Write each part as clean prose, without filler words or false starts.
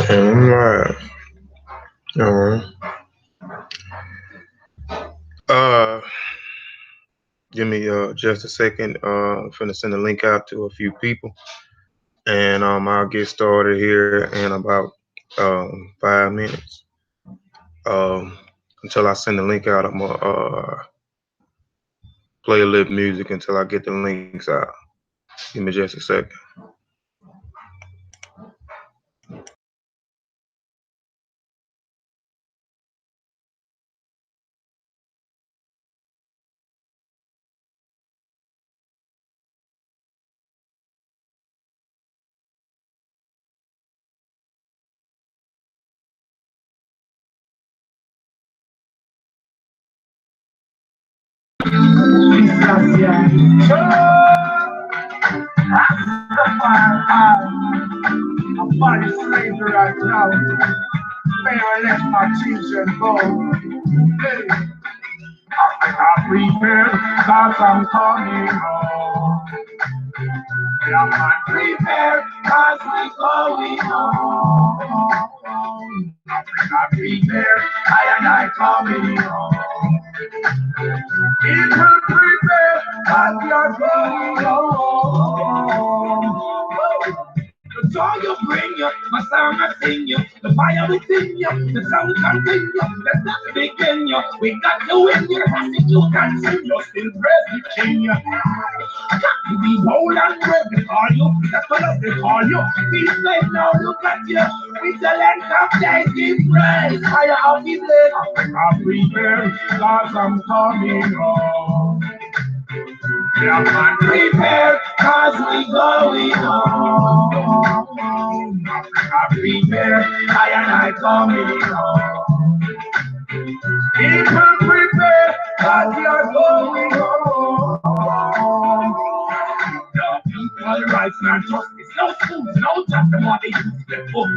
And all right. Uh, give me just a second. Finna send a link out to a few people, and I'll get started here in about 5 minutes. Um, until I send the link out, I'm gonna play a little music until I get the links out. Give me just a second. I'm body slavery right now. May I let my children go? Hey, I prepare, cause I'm coming home. I'm not prepared, cause we going home. I prepare, I and I coming home. People prepare, cause you're going home. The joy you bring you, my song I sing you, the fire within you, the sound continue, the dance begin you. We got to win you, as you can sing, you're still present king you. Got to be bold and brave, they call you, the colors they call you. Peace made now, look at you, with the length of days, give praise, fire of the blaze. I'm prepared, cause I'm coming home. Yeah, man, prepare, cause we going home. I prepare, I and I coming home. People prepare, cause you're going home. No equal rights, no justice, no schools, no testimony, they focus.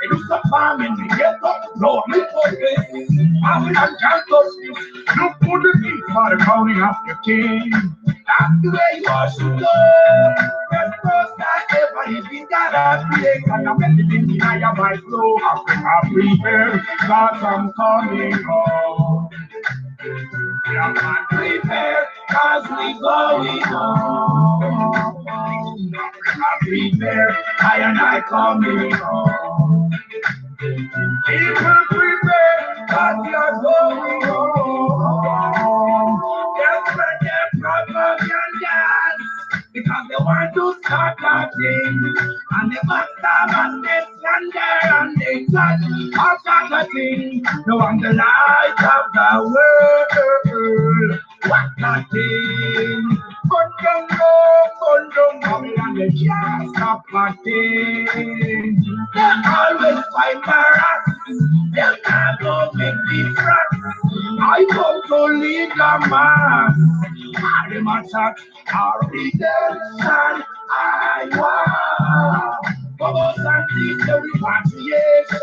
They do some farming, they get up, no, we focus. I will not count those things. Look for the feet for the county of your king. That's the way you should go. That's the first time ever if you gotta create and I'm living in my flow. I prepare, cause I'm coming home. Yeah, man, prepare, cause we going home. I prepare, I and I coming home. People prepare, cause you're going home. Yes, but they're propagandas, because they want to start nothing. And they backstab and they slander and they touch all sorts of things. No one the light of the world. What nothing? Babylon, they can't stop nothing. They always fight for us. They can't go make me front. I come to lead the mass. I them attack our redemption. I want. Bubbles and teach the repatriation.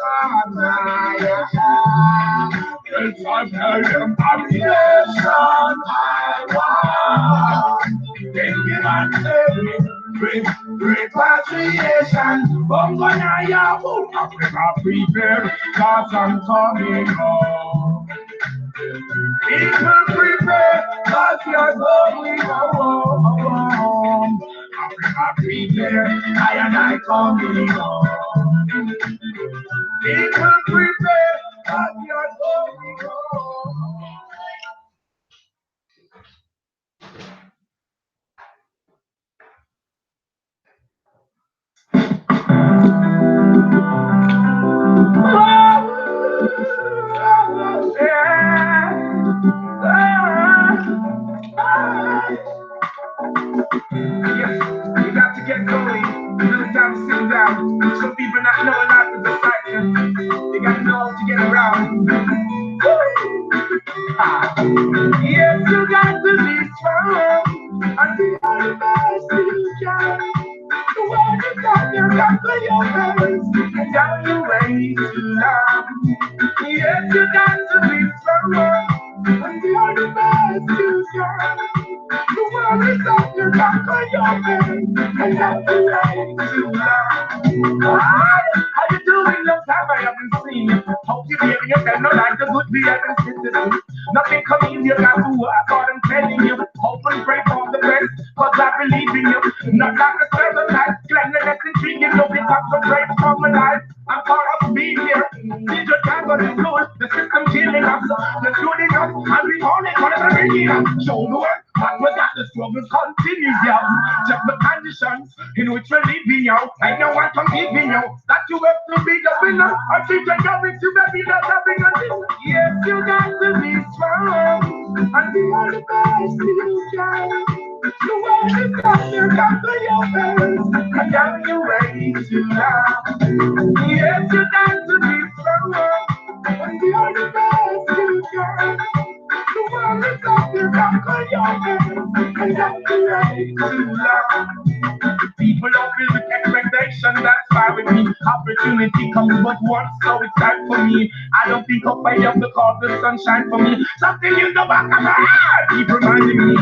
It's a repatriation. I want. They give us repatriation. Bongonaya, Africa prepare, cause I'm coming home. People prepare, cause you're going home. Africa prepare, I and I coming home. People prepare, cause you're going home. Yes, you got to get going. Another time to sit down. Some people not know life is a cycle. They got to know how to get around. Yes, you got to be strong and be all the best you can. The world is on your back of your face and down your way to love. Yes, you got to be strong and be all the best you can. The world is on your conquer your pain, and that's the way to love. How you doing? Long time I haven't seen you. Hope you baby, you can know like the good we haven't seen this. Nothing coming, you got to work hard, I'm telling you. Hope and pray for the best, cause I believe in you. Not like a certain life, cleanliness intriguing you. Pick up some breaks from my life. I'm part of being here. Did your time got the good, the system killing us, the shooting us, and we call it whatever it is. Show the work, but we got the struggles continue, yeah. Check the conditions in which we're living, yo. I know what I'm giving you. That you have to be the winner. I think you're going to be the having a this. Yes, you got to be strong. And be all the best you can. You want to come here, come to your face. And now you're ready to love. Yes, you got to be strong. And be all the best you can. You want to come here, come to your face. And now you're ready to love. People don't feel with expectation, that's fine with me. Opportunity comes but once, so it's time for me. I don't think up I have to call the sunshine for me. Something in the back of my heart keep reminding me.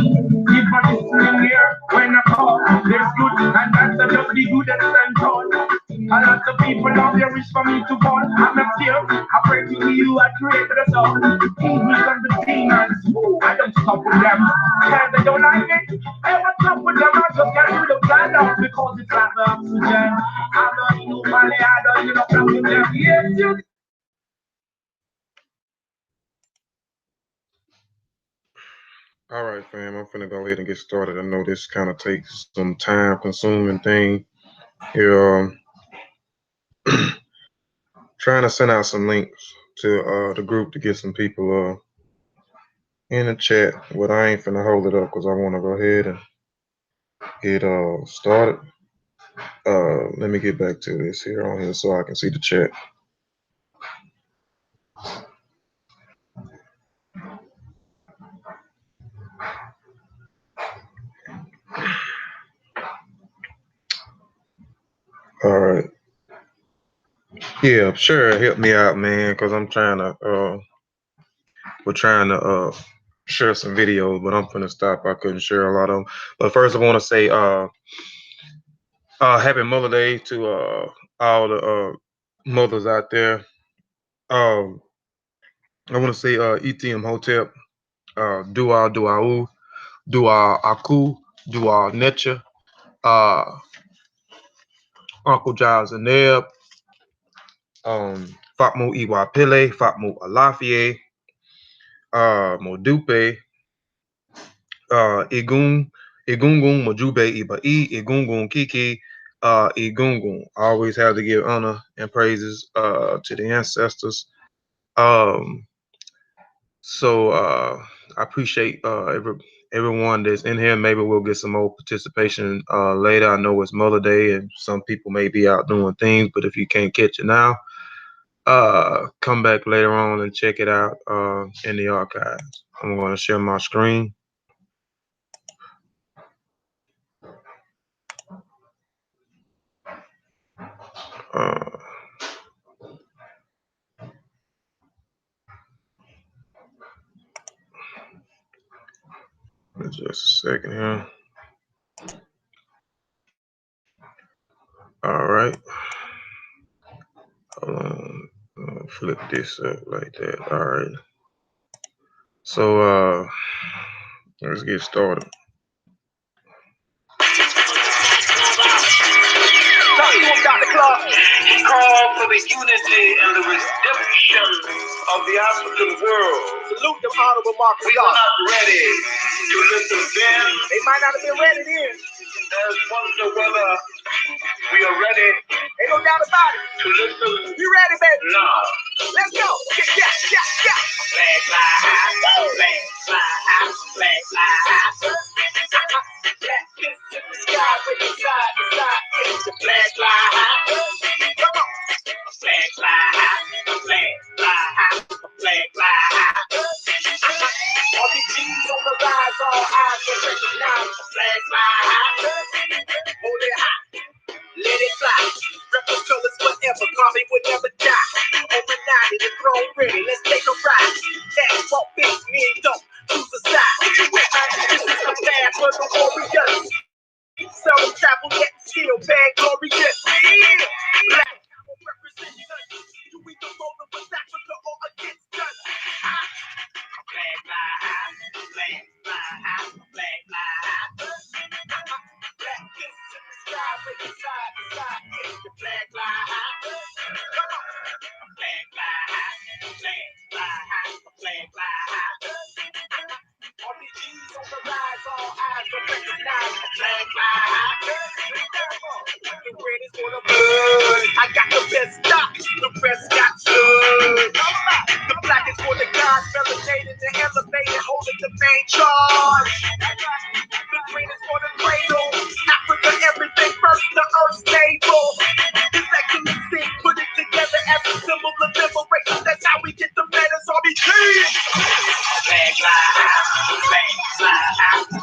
Keep on listening here when I call. There's good and that's a just be good and stand tall. A lot of people out there wish for me to fall. I'm not here. I pray to you, I created us all. Evils and the demons, I don't stop with them. Cause they don't like it. Hey, what's up with them? I just can't do the plan off because it's like the oxygen. I don't know Mali, I don't know from them. Yes, you. All right, fam. I'm finna go ahead and get started. I know this kind of takes some time-consuming thing here. Trying to send out some links to the group to get some people in the chat. But I ain't finna hold it up because I want to go ahead and get started. Let me get back to this here on here so I can see the chat. All right. Yeah, sure. Help me out, man, because I'm trying to. We're trying to share some videos, but I'm finna stop. I couldn't share a lot of them. But first, I want to say Happy Mother Day to all the mothers out there. Um, I want to say ETM Hotep, Dua Duau, Dua Aku, Dua Netcha, uh, Uncle Giles and Neb, Fatmo Iwa Pele, Fatmo Alafie, Modupe, Igungun Majube Ibai, Igungun Kiki, Igungun. I always have to give honor and praises to the ancestors. Um, so I appreciate everyone that's in here. Maybe we'll get some more participation later. I know it's Mother Day and some people may be out doing things, but if you can't catch it now, come back later on and check it out in the archives. I'm going to share my screen. Just a second here. All right. Flip this up like that. All right. So let's get started. He called for the unity and the redemption of the African world. Salute them honorable Marcus. We are not ready to listen then. They might not have been ready then. There's wonder whether we are ready. Ain't no doubt about it. To listen. You ready, baby? Now. Let's go. Yeah. Flag fly high, flag fly high, flag fly high. Black kiss in the sky, waving side to side. The flag fly high. Come on. Flag fly high, flag fly high, flag fly high. All these G's on the rise, all eyes will recognize. Flag fly high. Hold it high. Let it fly. Rebel colors forever, Bobby would never die. Over 90, the throne ready, let's take a ride. That's what big men don't choose a side. This is the path for the warriors. kill, bad glory, yes, yeah. Black power represents us. You either rolling with Africa or against us. Black lives, black lives, black lives. Black kiss in the sky, waving side to side, it's the black lives. Come on. Black lives, black lives. All the G's on the rise, all eyes don't recognize the black lives. The red is for the blood. I got the best stock, the rest got stood. The black is for the gods, melanated and elevated, holding the main charge. The green is for the cradle. Africa, everything first, the earth stable. This excellency, put it together as a symbol of liberation. That's how we get the letters RBG. Black lives,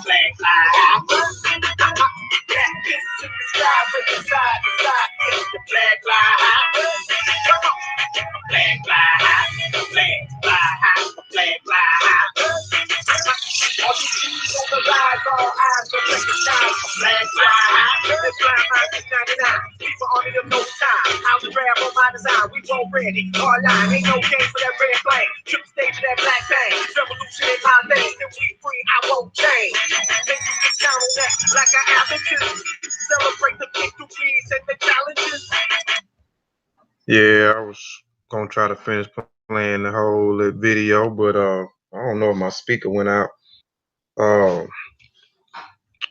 black lives. Black kiss in the sky, waving side to side, it's the black lives. Come on. Black lives, black lives. All these G's on the rise, all eyes don't recognize the black lives. This blind mind is 99. People on it of no time. How we grab on my design, we won't ready. Hard line, ain't no game for that red flame. Trip stage of that black thing. Revolution is my thing. Till we free, I won't change. Think you can count on that like an advocate. Celebrate the victories and the challenges. Yeah, I was gonna try to finish playing the whole video, but I don't know if my speaker went out. Uh,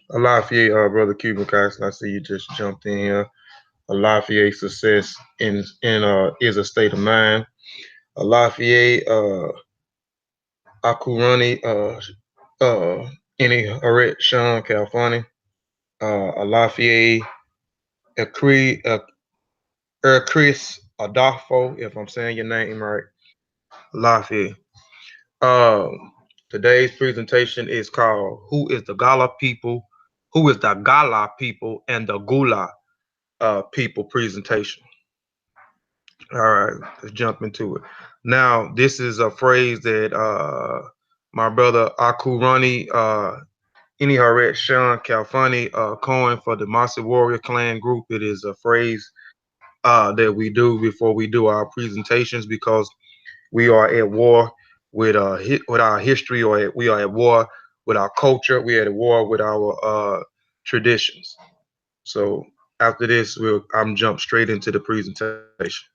Lafayette, brother Cuban Castle, I see you just jumped in here. Lafayette success in is a state of mind. Lafayette, Arakunrin, any Haret Sean California, Lafayette, Chris Adolfo, if I'm saying your name right, Lafayette. Today's presentation is called "Who is the Gullah People? Who is the Gullah People and the Gullah People?" presentation. All right, let's jump into it. Now, this is a phrase that my brother Akurani Iniharet Sean Kalfani coined for the Masi Warrior Clan group. It is a phrase that we do before we do our presentations because we are at war with our history, or we are at war with our culture. We are at war with our traditions. So after this, I'm jump straight into the presentation.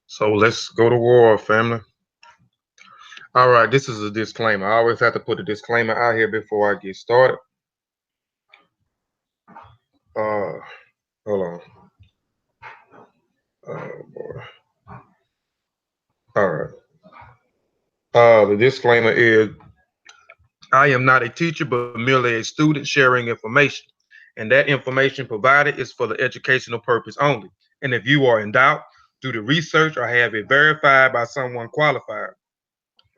So let's go to war, family. All right, this is a disclaimer. I always have to put a disclaimer out here before I get started. Hold on. Oh boy. The disclaimer is I am not a teacher, but merely a student sharing information. And that information provided is for the educational purpose only. And if you are in doubt, do the research or have it verified by someone qualified.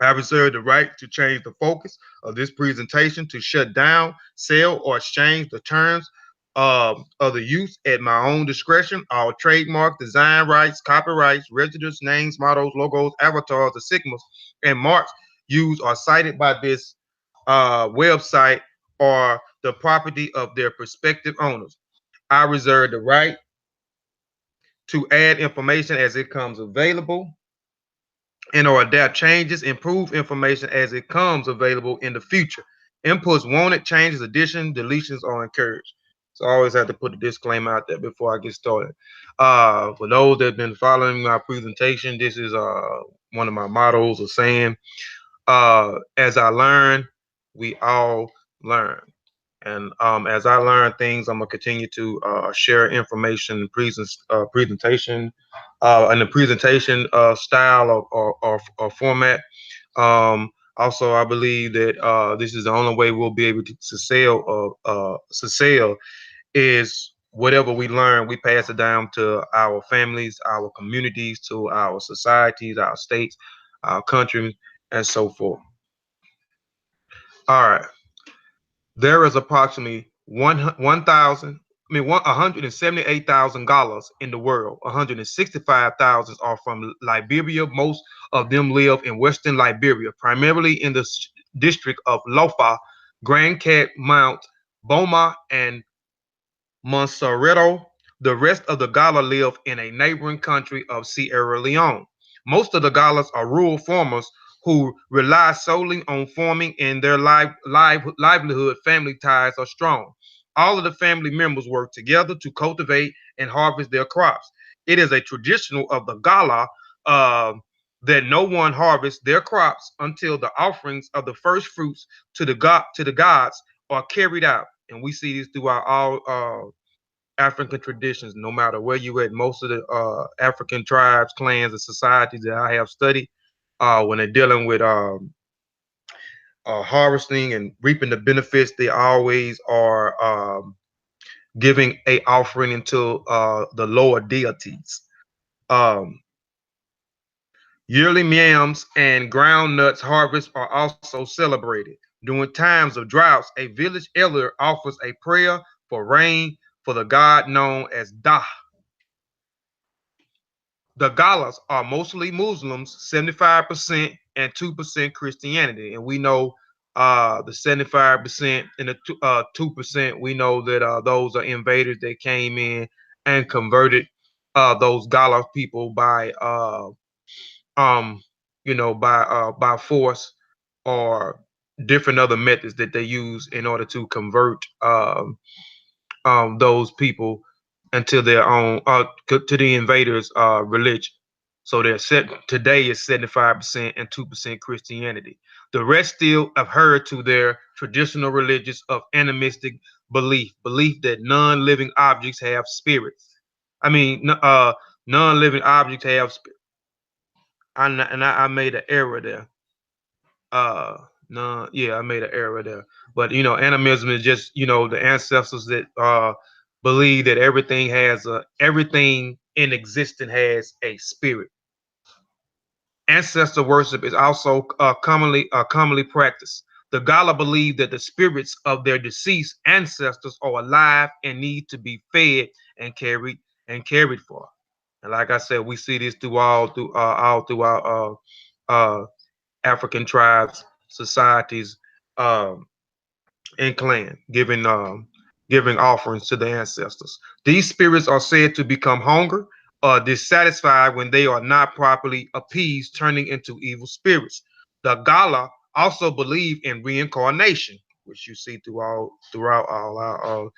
I reserve the right to change the focus of this presentation to shut down, sell, or exchange the terms of the use at my own discretion. All trademark, design rights, copyrights, registers, names, mottos, logos, avatars, insignias, and marks used or cited by this website are the property of their prospective owners. I reserve the right to add information as it comes available and or adapt changes, improve information as it comes available in the future. Inputs wanted, changes, additions, deletions are encouraged. So I always have to put a disclaimer out there before I get started. For those that have been following my presentation, this is one of my mottos of saying, as I learn, we all learn. And as I learn things, I'm gonna continue to share information, presentation, and the presentation style or format. Also, I believe that this is the only way we'll be able to sell is whatever we learn, we pass it down to our families, our communities, to our societies, our states, our countries, and so forth. All right. There is approximately 178,000 Gallas in the world. 165,000 are from Liberia. Most of them live in Western Liberia, primarily in the district of Lofa, Grand Cat Mount, Boma, and Monserrato. The rest of the Gala live in a neighboring country of Sierra Leone. Most of the Galas are rural farmers who rely solely on farming, and their livelihood family ties are strong. All of the family members work together to cultivate and harvest their crops. It is a traditional of the Gala uh, that no one harvests their crops until the offerings of the first fruits to the gods are carried out. And we see this throughout all African traditions, no matter where you at. Most of the African tribes, clans, and societies that I have studied, when they're dealing with harvesting and reaping the benefits, they always are giving a offering into the lower deities. Um, Yearly yams and ground nuts harvests are also celebrated. During times of droughts, a village elder offers a prayer for rain for the god known as Dah. The Galas are mostly Muslims, 75%, and 2% Christianity. And we know the 75% and the 2%, we know that those are invaders that came in and converted those Gala people um, by force or different other methods that they use in order to convert those people into their own to the invaders' religion. So they're set today is 75% and 2% Christianity. The rest still adhere to their traditional religions of animistic belief that non-living objects have spirits. I mean, non-living objects have. I made an error there. No, yeah, I made an error there. But animism is just the ancestors that believe that everything in existence has a spirit. Ancestor worship is also commonly practiced. The Gala believe that the spirits of their deceased ancestors are alive and need to be fed and cared for. And like I said, we see this all throughout African tribes, societies, um, and clan, giving offerings to the ancestors. These spirits are said to become hungry or dissatisfied when they are not properly appeased, turning into evil spirits. The Gala also believe in reincarnation, which you see throughout all our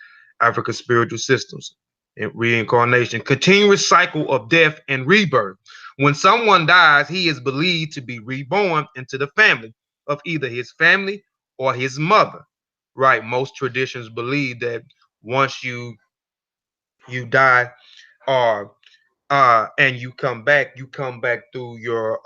African spiritual systems. And reincarnation, continuous cycle of death and rebirth. When someone dies, he is believed to be reborn into the family of either his family or his mother. Right? Most traditions believe that once you die or and you come back through your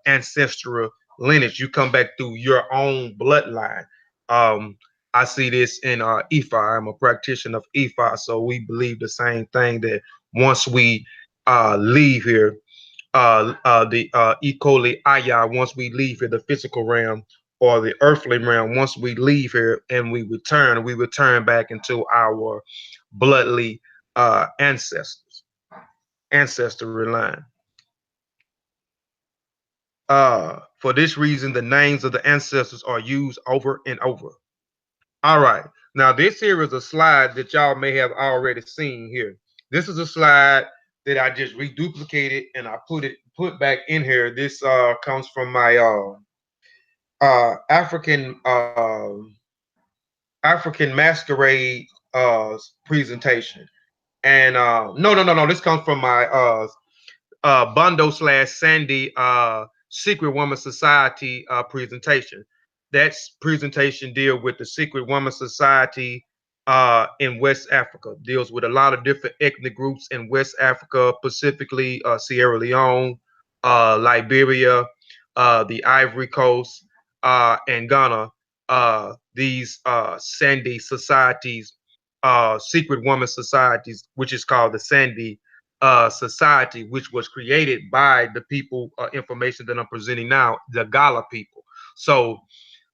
ancestral lineage. You come back through your own bloodline. Um, I see this in Ifa. I'm a practitioner of Ifa, so we believe the same thing that once we leave here, the Ikoli Aya, once we leave here, the physical realm or the earthly realm, once we leave here and we return back into our bloodly ancestry line. For this reason, the names of the ancestors are used over and over. All right. Now, this here is a slide that y'all may have already seen here. This is a slide that I just reduplicated and I put back in here. This comes from my African masquerade presentation. And no. This comes from my Bondo slash Sandy Secret Woman Society presentation. That presentation deal with the Secret Woman Society in West Africa. Deals with a lot of different ethnic groups in West Africa, specifically Sierra Leone, Liberia, the Ivory Coast, and Ghana. These Sandy societies, secret woman societies, which is called the Sandy society, which was created by the people information that I'm presenting now, the Gullah people. So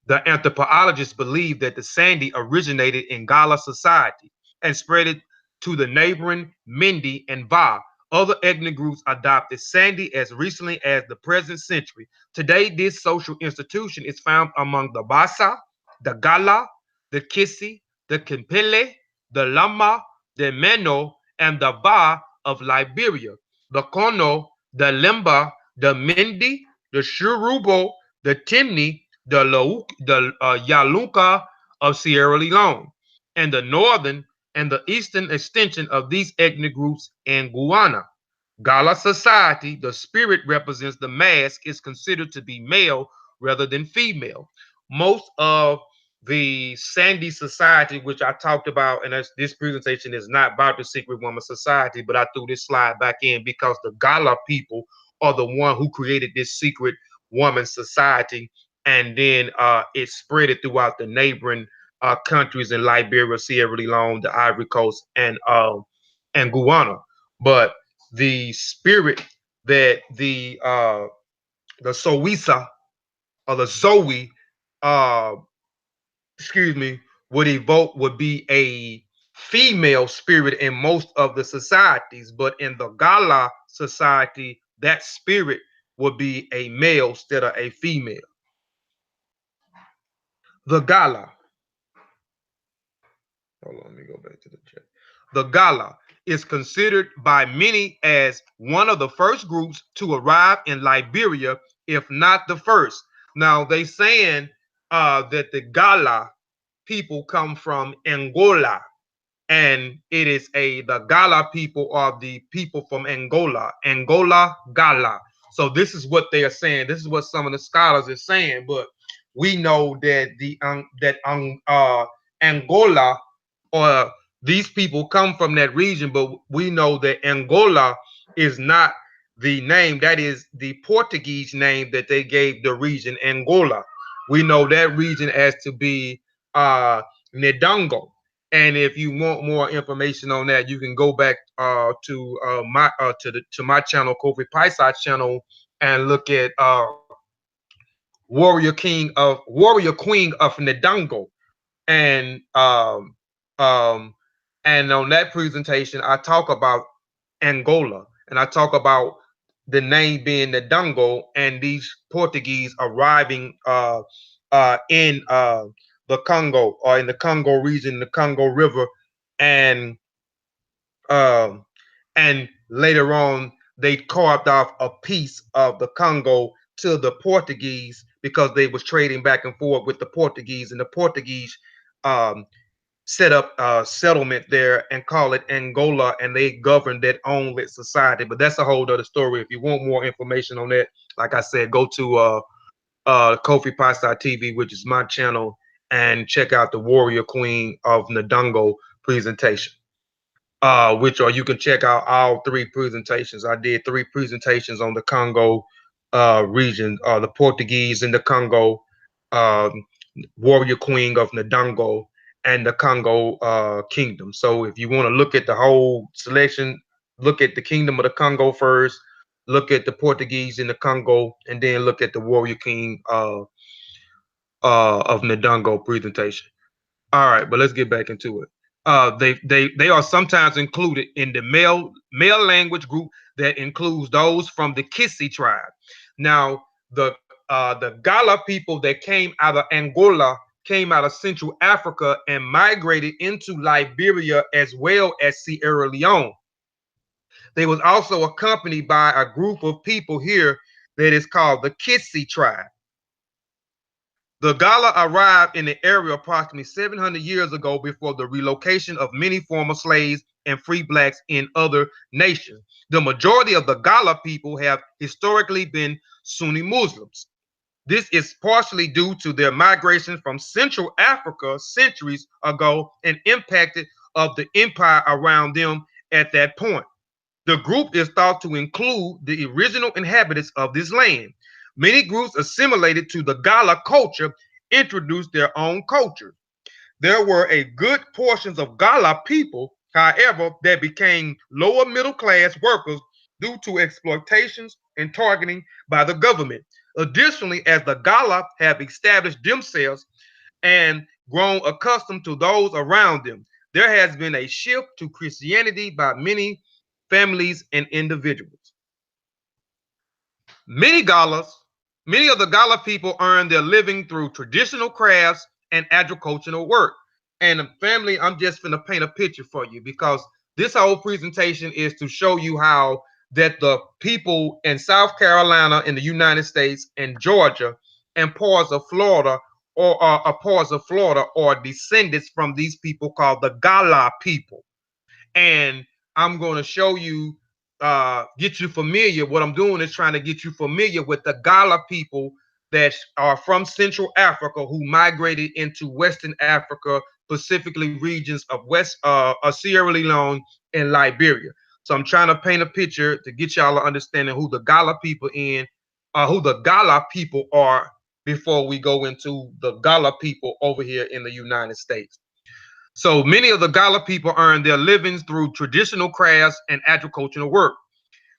the anthropologists believe that the Sandy originated in Gullah society and spread it to the neighboring Mindi and Va. Other ethnic groups adopted Sandy as recently as the present century. Today, this social institution is found among the Bassa, the Gala, the Kissi, the Kimpele, the Lama, the Meno, and the Va of Liberia, the Kono, the Limba, the Mindi, the Shurubo, the Timni, the Yalunka of Sierra Leone, and the northern and the eastern extension of these ethnic groups in Guyana. Gala society, the spirit represents the mask, is considered to be male rather than female. Most of the Sandy Society, which I talked about, and this presentation is not about the Secret Woman Society, but I threw this slide back in because the Gala people are the one who created this Secret Woman Society, and then it spread it throughout the neighboring countries in Liberia, Sierra Leone, the Ivory Coast, and Guyana. But the spirit that the Sowisa or the Zoe uh excuse me would evoke would be a female spirit in most of the societies, but in the Gala society, that spirit would be a male instead of a female. The Gala, hold on, let me go back to the chat. The Gala is considered by many as one of the first groups to arrive in Liberia, if not the first. Now they saying that the Gala people come from Angola, and it is the Gala people are the people from Angola Gala. So this is what they are saying. This is what some of the scholars are saying. But we know that Angola, or these people come from that region, but we know that Angola is not the name. That is the Portuguese name that they gave the region Angola. We know that region as to be Ndongo. And if you want more information on that, you can go back to my channel, Kofi Piesie channel, and look at Warrior Queen of Ndongo. And and on that presentation, I talk about Angola, and I talk about the name being Ndongo, and these Portuguese arriving in the Congo, or in the Congo region, the Congo River, and um, and later on they carved off a piece of the Congo to the Portuguese because they was trading back and forth with the Portuguese, and the Portuguese um, set up a settlement there and call it Angola, and they govern that own lit society. But that's a whole other story. If you want more information on that, like I said, go to Kofi Piesie TV, which is my channel, and check out the Warrior Queen of Ndongo presentation. Which, or you can check out all three presentations. I did three presentations on the Congo region, the Portuguese in the Congo, um, warrior queen of Ndongo, and the Congo kingdom. So if you want to look at the whole selection, look at the kingdom of the Congo first, look at the Portuguese in the Congo, and then look at the warrior king of Ndongo presentation. All right, but let's get back into it. They are sometimes included in the male language group that includes those from the Kissi tribe. Now, the Gullah people that came out of Angola came out of Central Africa and migrated into Liberia as well as Sierra Leone. They was also accompanied by a group of people here that is called the Kissi tribe. The Gullah arrived in the area approximately 700 years ago before the relocation of many former slaves and free blacks in other nations. The majority of the Gullah people have historically been Sunni Muslims. This is partially due to their migration from Central Africa centuries ago and impacted of the empire around them at that point. The group is thought to include the original inhabitants of this land. Many groups assimilated to the Gullah culture introduced their own culture. There were a good portions of Gullah people, however, that became lower middle class workers due to exploitations and targeting by the government. Additionally, as the Gullah have established themselves and grown accustomed to those around them, there has been a shift to Christianity by many families and individuals. Many Galas, many of the Gala people earn their living through traditional crafts and agricultural work. And family, I'm just going to paint a picture for you because this whole presentation is to show you how that the people in South Carolina in the United States and Georgia and parts of Florida are descendants from these people called the Gala people. And I'm going to show you, get you familiar. What I'm doing is trying to get you familiar with the Gala people that are from Central Africa who migrated into Western Africa, specifically regions of Sierra Leone and Liberia. So I'm trying to paint a picture to get y'all an understanding who the Gala people who the Gala people are before we go into the Gala people over here in the United States. So many of the Gala people earned their livings through traditional crafts and agricultural work.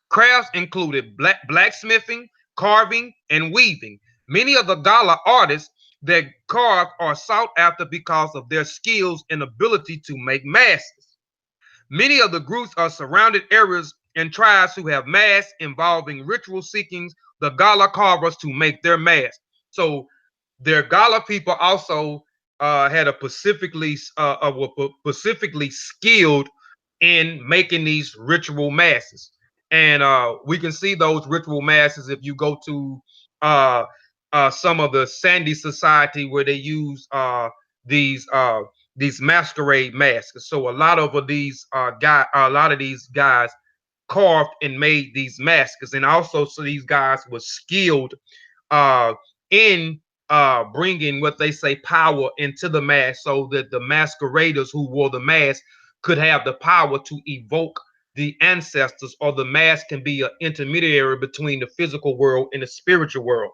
Crafts included blacksmithing, carving, and weaving. Many of the Gala artists that carve are sought after because of their skills and ability to make masks. Many of the groups are surrounded areas and tribes who have masks involving ritual seekings the Gala carvers to make their masks. So their Gala people also had a were specifically skilled in making these ritual masses, and we can see those ritual masses if you go to uh, some of the Sandy Society where they use these uh, these masquerade masks. So a lot of these guys carved and made these masks, and also so these guys were skilled uh, in bringing what they say power into the mask so that the masqueraders who wore the mask could have the power to evoke the ancestors, or the mask can be an intermediary between the physical world and the spiritual world.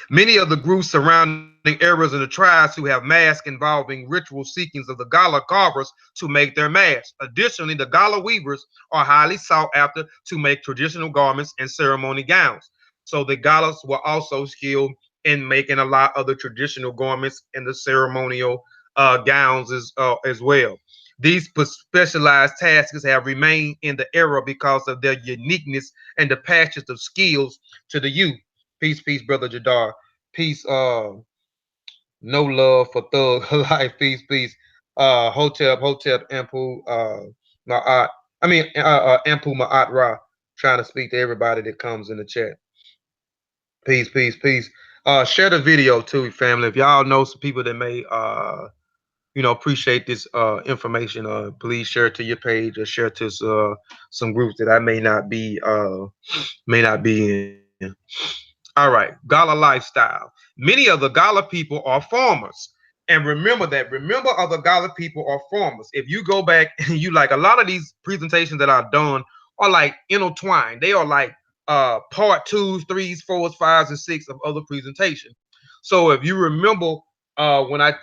Many of the groups surrounding areas and the tribes who have masks involving ritual seekings of the Gala carvers to make their masks. Additionally, the Gala weavers are highly sought after to make traditional garments and ceremony gowns. So the Galas were also skilled in making a lot of the traditional garments and the ceremonial gowns as well. These specialized tasks have remained in the era because of their uniqueness and the passions of skills to the youth. Peace, peace, brother Jadar. Peace, no love for thug life. Peace, peace. Hotep, Ampu, Ma'at. Ampu Ma'at Ra. Trying to speak to everybody that comes in the chat. Peace, peace, peace. Share the video too, family. If y'all know some people that may appreciate this information, please share it to your page or share it to some groups that I may not be in. All right, Gala lifestyle. Many of the Gala people are farmers. And remember other Gala people are farmers. If you go back and you like a lot of these presentations that I've done are like intertwined. They are like part twos, threes, fours, fives, and six of other presentation. So if you remember when I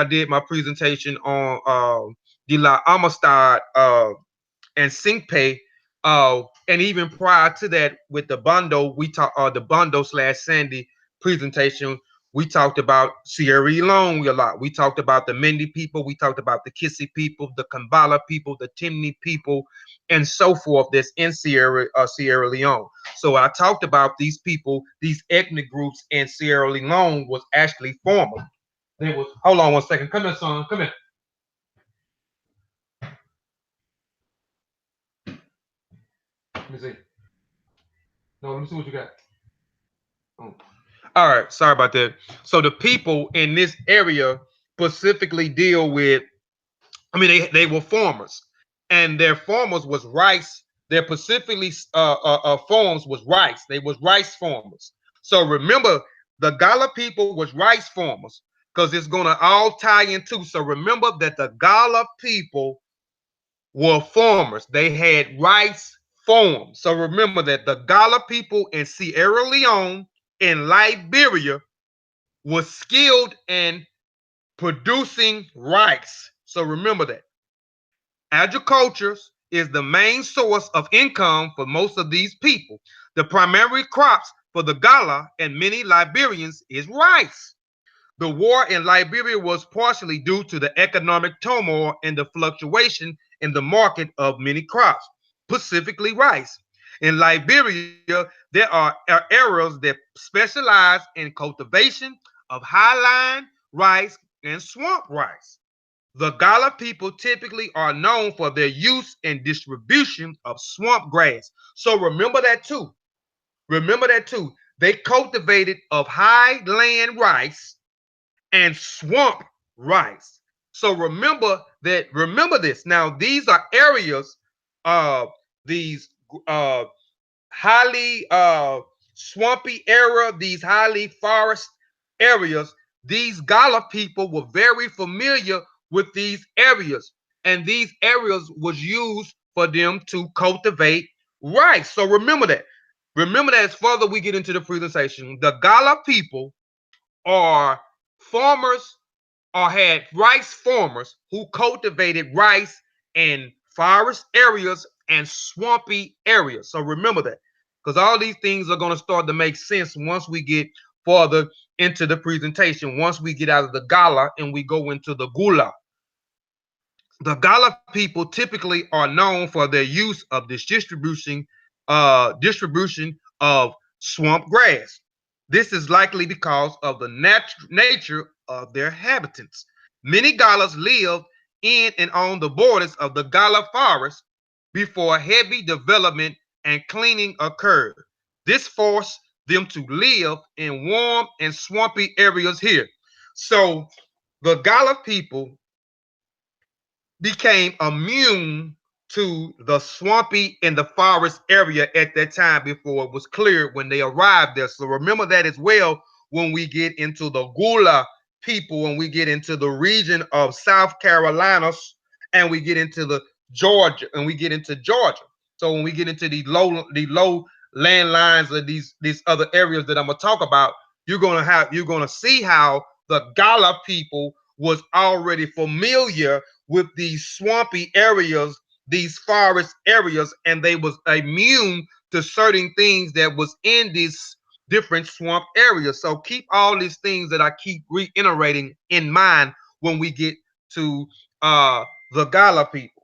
did my presentation on the La Amistad and Synpe, and even prior to that with the Bondo, we talked the Bondo slash Sandy presentation. We talked about Sierra Leone a lot. We talked about the Mende people. We talked about the Kissi people, the Kambala people, the Timni people, and so forth. That's in Sierra Leone. So I talked about these people, these ethnic groups in Sierra Leone was actually formal. There was. Hold on one second. Come here, son. Come here. Let me see. No, let me see what you got. Oh. All right, sorry about that. So the people in this area specifically deal with, I mean, they were farmers, and their farmers was rice. Their specifically farms was rice. They was rice farmers. So remember, the Gullah people was rice farmers because it's gonna all tie into. So remember that the Gullah people were farmers. They had rice farms. So remember that the Gullah people in Sierra Leone, in Liberia, was skilled in producing rice. So remember that. Agriculture is the main source of income for most of these people. The primary crops for the Gullah and many Liberians is rice. The war in Liberia was partially due to the economic turmoil and the fluctuation in the market of many crops, specifically rice. In Liberia, there are areas that specialize in cultivation of highline rice and swamp rice. The Gullah people typically are known for their use and distribution of swamp grass. So remember that too. Remember that too. They cultivated of highland rice and swamp rice. So remember that. Remember this. Now these are areas of these uh, highly swampy area, these highly forest areas. These Gullah people were very familiar with these areas, and these areas was used for them to cultivate rice. So remember that. Remember that as further we get into the presentation, the Gullah people are farmers or had rice farmers who cultivated rice in forest areas and swampy areas. So remember that, because all these things are going to start to make sense once we get further into the presentation, once we get out of the Gullah and we go into the Gullah. The Gullah people typically are known for their use of this distribution of swamp grass. This is likely because of the nature of their habitants. Many Gullahs lived in and on the borders of the Gullah forest before heavy development and cleaning occurred. This forced them to live in warm and swampy areas here. So the Gullah people became immune to the swampy and the forest area at that time before it was cleared when they arrived there. So remember that as well when we get into the Gullah people, when we get into the region of South Carolina and we get into the Georgia and we get into Georgia. So when we get into the low land lines of these other areas that I'm gonna talk about, you're gonna see how the Gullah people was already familiar with these swampy areas, these forest areas, and they was immune to certain things that was in these different swamp areas. So keep all these things that I keep reiterating in mind when we get to the Gullah people.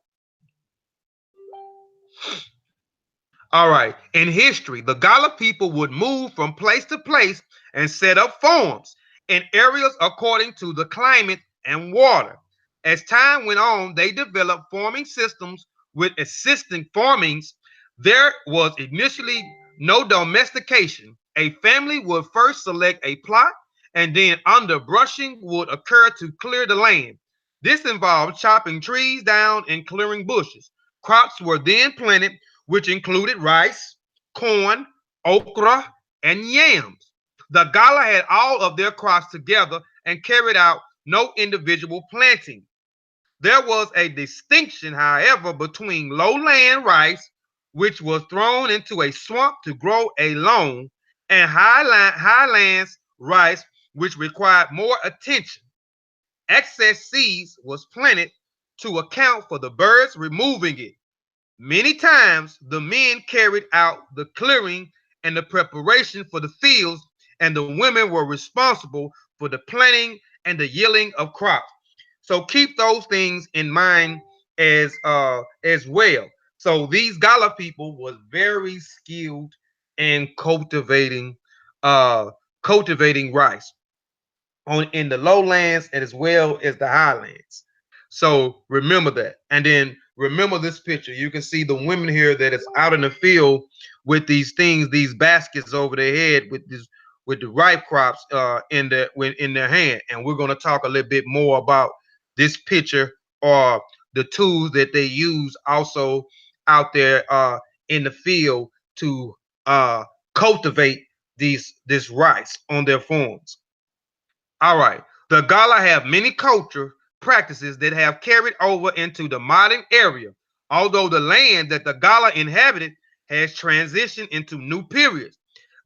All right. In history, the Gullah people would move from place to place and set up farms in areas according to the climate and water. As time went on, they developed farming systems with assistant farmings. There was initially no domestication. A family would first select a plot, and then underbrushing would occur to clear the land. This involved chopping trees down and clearing bushes. Crops were then planted, which included rice, corn, okra, and yams. The Gullah had all of their crops together and carried out no individual planting. There was a distinction, however, between lowland rice, which was thrown into a swamp to grow alone, and highlands rice, which required more attention. Excess seeds was planted to account for the birds removing it. Many times the men carried out the clearing and the preparation for the fields, and the women were responsible for the planting and the yielding of crops. So keep those things in mind as well. So these Gullah people was very skilled in uh cultivating rice on in the lowlands and as well as the highlands. So remember that. And then remember this picture. You can see the women here that is out in the field with these things, these baskets over their head with the ripe crops in their hand. And we're going to talk a little bit more about this picture or the tools that they use also out there in the field to cultivate this rice on their farms. All right. The Gala have many culture practices that have carried over into the modern area, although the land that the Gala inhabited has transitioned into new periods.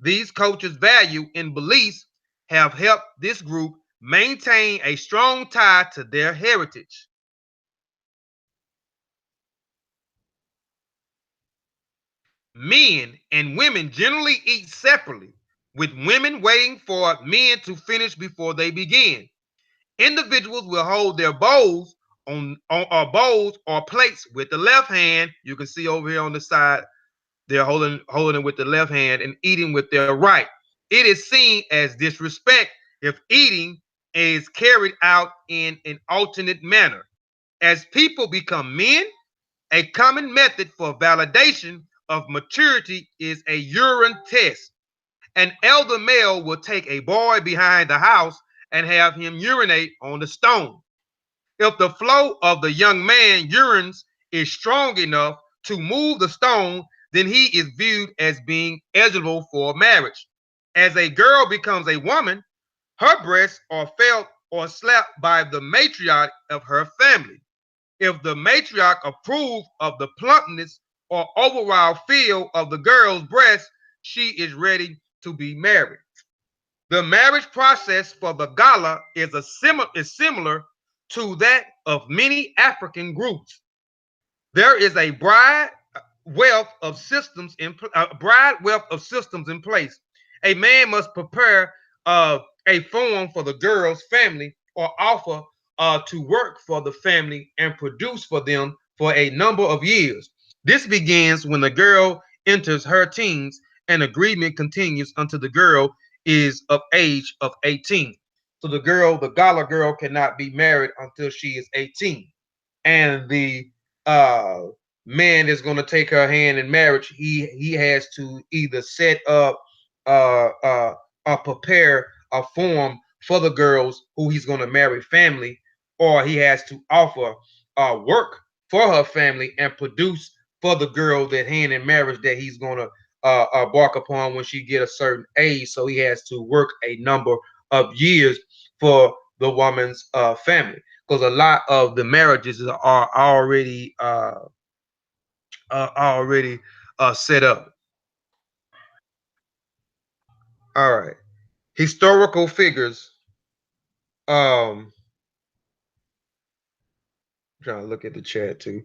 These cultures' value and beliefs have helped this group maintain a strong tie to their heritage. Men and women generally eat separately, with women waiting for men to finish before they begin. Individuals will hold their bowls or plates with the left hand. You can see over here on the side, they're holding it with the left hand and eating with their right. It is seen as disrespect if eating is carried out in an alternate manner. As people become men, a common method for validation of maturity is a urine test. An elder male will take a boy behind the house and have him urinate on the stone. If the flow of the young man urines is strong enough to move the stone, then he is viewed as being eligible for marriage. As a girl becomes a woman, her breasts are felt or slapped by the matriarch of her family. If the matriarch approves of the plumpness or overall feel of the girl's breast, she is ready to be married. The marriage process for the Gala is similar to that of many African groups. There is a bride wealth of systems in place. A man must prepare a form for the girl's family or offer to work for the family and produce for them for a number of years. This begins when the girl enters her teens, and agreement continues until the girl is of age of 18. So the Gala girl cannot be married until she is 18. And the uh man is going to take her hand in marriage, he has to either set up prepare a form for the girls who he's going to marry family, or he has to offer work for her family and produce for the girl that hand in marriage that he's going to embark upon when she get a certain age. So he has to work a number of years for the woman's family, because a lot of the marriages are already set up. All right, historical figures. Trying to look at the chat too.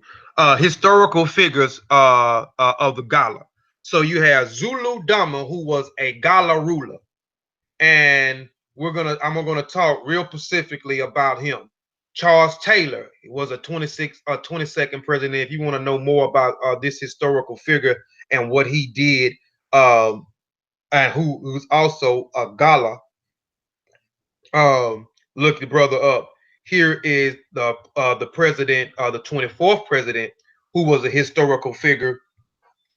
Historical figures of the Gala. So you have Zulu Dama, who was a Gala ruler, and I'm gonna talk real specifically about him. Charles Taylor was a 22nd president. If you want to know more about this historical figure and what he did, and who's also a Gala, look the brother up. Here is the president, the 24th president, who was a historical figure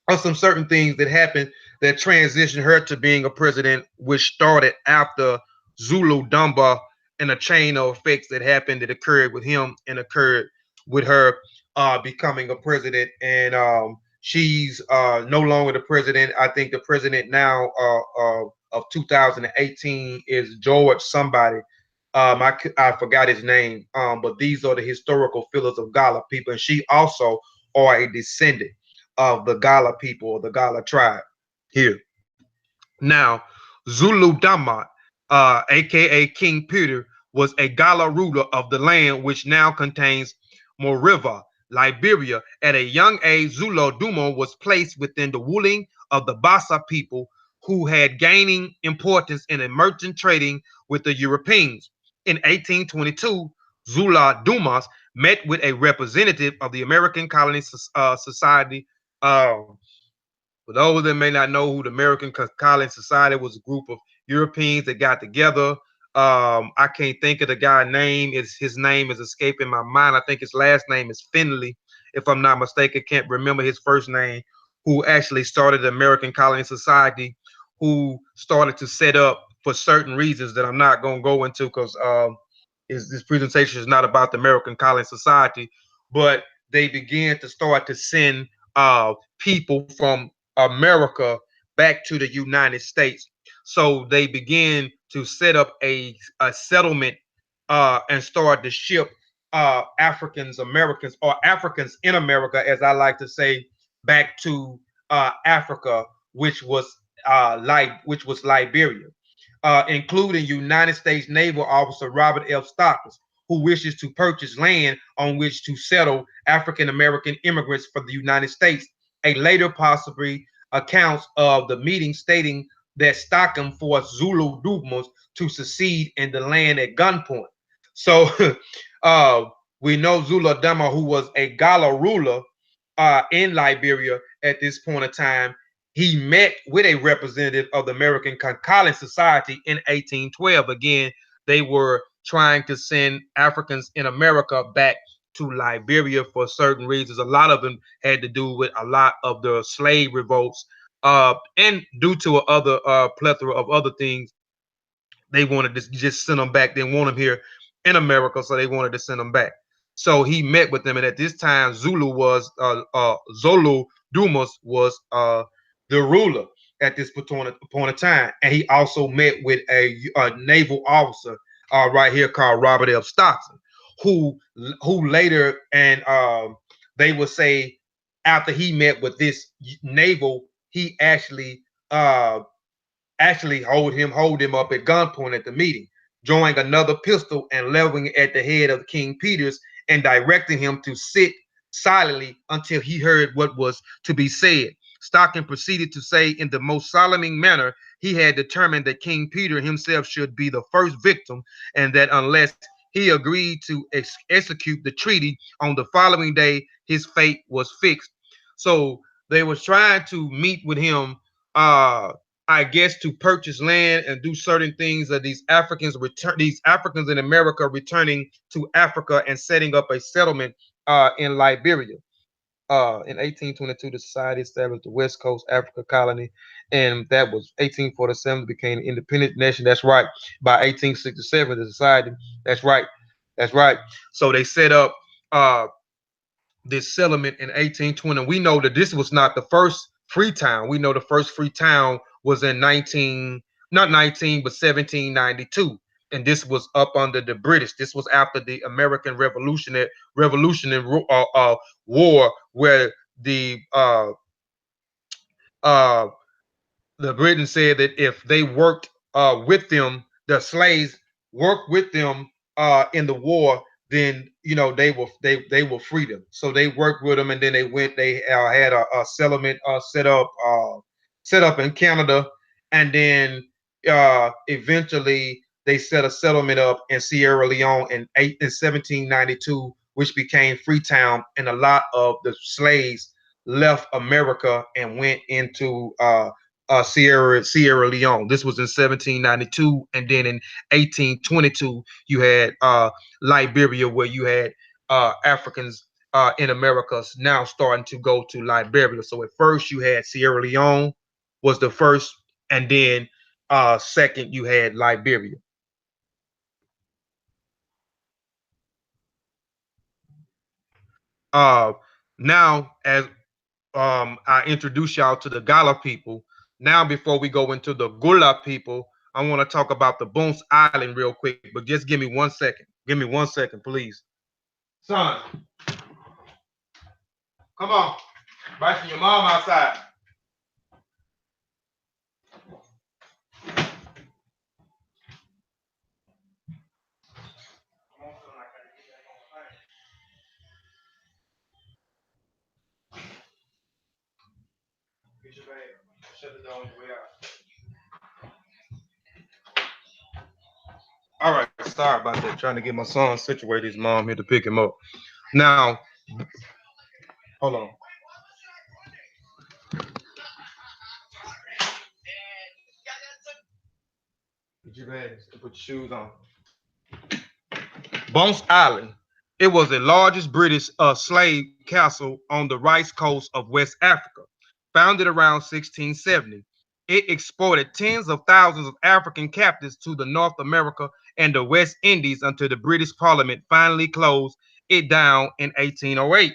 of some certain things that happened that transitioned her to being a president, which started after Zulu Dumba, and a chain of effects that happened that occurred with him and occurred with her becoming a president. And she's no longer the president. I think the president now of 2018 is George somebody. I forgot his name. But these are the historical figures of Gala people, and she also are a descendant of the Gullah people or the Gullah tribe here. Now, Zulu Damat, aka King Peter, was a Gullah ruler of the land which now contains Moriva, Liberia. At a young age, Zulu Dumo was placed within the ruling of the Bassa people, who had gaining importance in a merchant trading with the Europeans. In 1822, Zula Dumas met with a representative of the American Colony Society. For those that may not know who the American Colony Society was, a group of Europeans that got together. I can't think of the guy's name. His name is escaping my mind. I think his last name is Finley, if I'm not mistaken. Can't remember his first name. Who actually started the American Colony Society? Who started to set up for certain reasons that I'm not going to go into because this presentation is not about the American Colony Society, but they began to start to send people from America back to the United States. So they began to set up a settlement and start to ship Africans, Americans, or Africans in America, as I like to say, back to Africa, which was Liberia, including United States Naval Officer Robert F. Stockton, who wishes to purchase land on which to settle African American immigrants for the United States. A later possibly accounts of the meeting stating that Stockton forced Zulu Dumas to secede in the land at gunpoint. So uh, we know Zulu Dama, who was a Gullah ruler in Liberia at this point in time, he met with a representative of the American Colony Society in 1812. Again, they were trying to send Africans in America back to Liberia for certain reasons. A lot of them had to do with a lot of the slave revolts, and due to other plethora of other things, they wanted to just send them back. They want them here in America, so they wanted to send them back. So he met with them, and at this time, Zulu Dumas was the ruler at this point of time, and he also met with a naval officer right here called Robert F. Stockton, who later and they would say after he met with this naval, he actually hold him up at gunpoint at the meeting, drawing another pistol and leveling it at the head of King Peters and directing him to sit silently until he heard what was to be said. Stockton proceeded to say in the most solemn manner he had determined that King Peter himself should be the first victim, and that unless he agreed to execute the treaty on the following day, his fate was fixed. So they was trying to meet with him, I guess, to purchase land and do certain things that these Africans in America returning to Africa and setting up a settlement in Liberia. In 1822, the society established the West Coast Africa colony, and that was 1847 became an independent nation. That's right. By 1867, the society. That's right. That's right. So they set up this settlement in 1820. We know that this was not the first free town. We know the first free town was in not 19, but 1792. And this was up under the British. This was after the American Revolutionary War, where uh, the Britons said that if they worked with them, the slaves worked with them in the war, then they will free them. So they worked with them, and then they went. They had a settlement set up in Canada, and then eventually they set a settlement up in Sierra Leone in 1792, which became Freetown, and a lot of the slaves left America and went into Sierra Leone. This was in 1792, and then in 1822 you had Liberia, where you had Africans in America now starting to go to Liberia. So at first you had Sierra Leone was the first, and then second you had Liberia. Uh, Now, as I introduce y'all to the Gullah people. Now, before we go into the Gullah people, I want to talk about the Bance Island real quick, but just give me 1 second. Give me 1 second, please. Son, come on. Right from your mom outside. Get your bag. Shut the door on your way out. All right, sorry about that. Trying to get my son situated. His mom here to pick him up. Now, hold on. Get your bags and put your shoes on. Bance Island. It was the largest British slave castle on the rice coast of West Africa, founded around 1670. It exported tens of thousands of African captives to the North America and the West Indies until the British Parliament finally closed it down in 1808.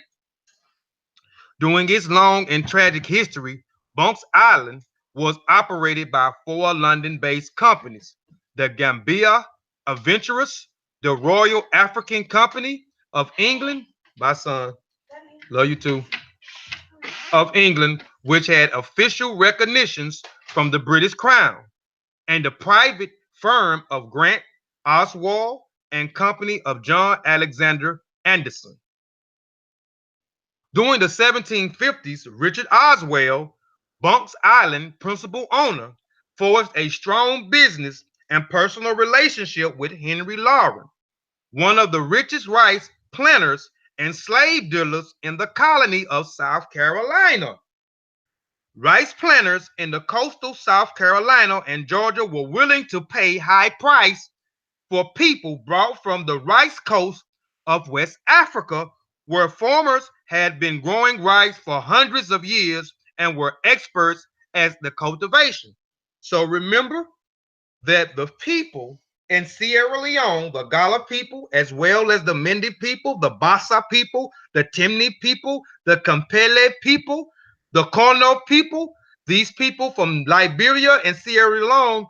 During its long and tragic history, Bance Island was operated by four London-based companies: the Gambia Adventurers, the Royal African Company of England, my son, love you too, of England, which had official recognitions from the British Crown, and the private firm of Grant, Oswald and Company of John Alexander Anderson. During the 1750s, Richard Oswell, Bance Island principal owner, forged a strong business and personal relationship with Henry Lauren, one of the richest rice planters and slave dealers in the colony of South Carolina. Rice planters in the coastal South Carolina and Georgia were willing to pay high price for people brought from the rice coast of West Africa, where farmers had been growing rice for hundreds of years and were experts at the cultivation. So remember that the people in Sierra Leone, the Gullah people, as well as the Mende people, the Bassa people, the Timni people, the Kampele people, the Kono people, these people from Liberia and Sierra Leone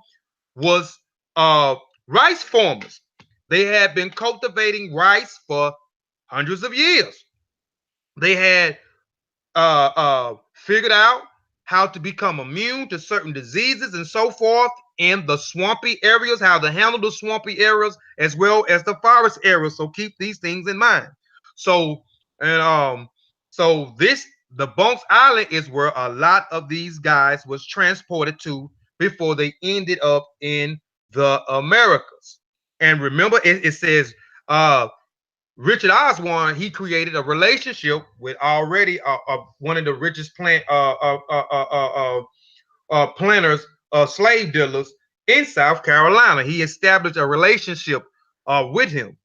was uh, rice farmers. They had been cultivating rice for hundreds of years. They had figured out how to become immune to certain diseases and so forth in the swampy areas, how to handle the swampy areas as well as the forest areas. So keep these things in mind. So and so this the Bance Island is where a lot of these guys was transported to before they ended up in the Americas. And remember, it says Richard Osborne, he created a relationship with already one of the richest planters, slave dealers in South Carolina. He established a relationship with him.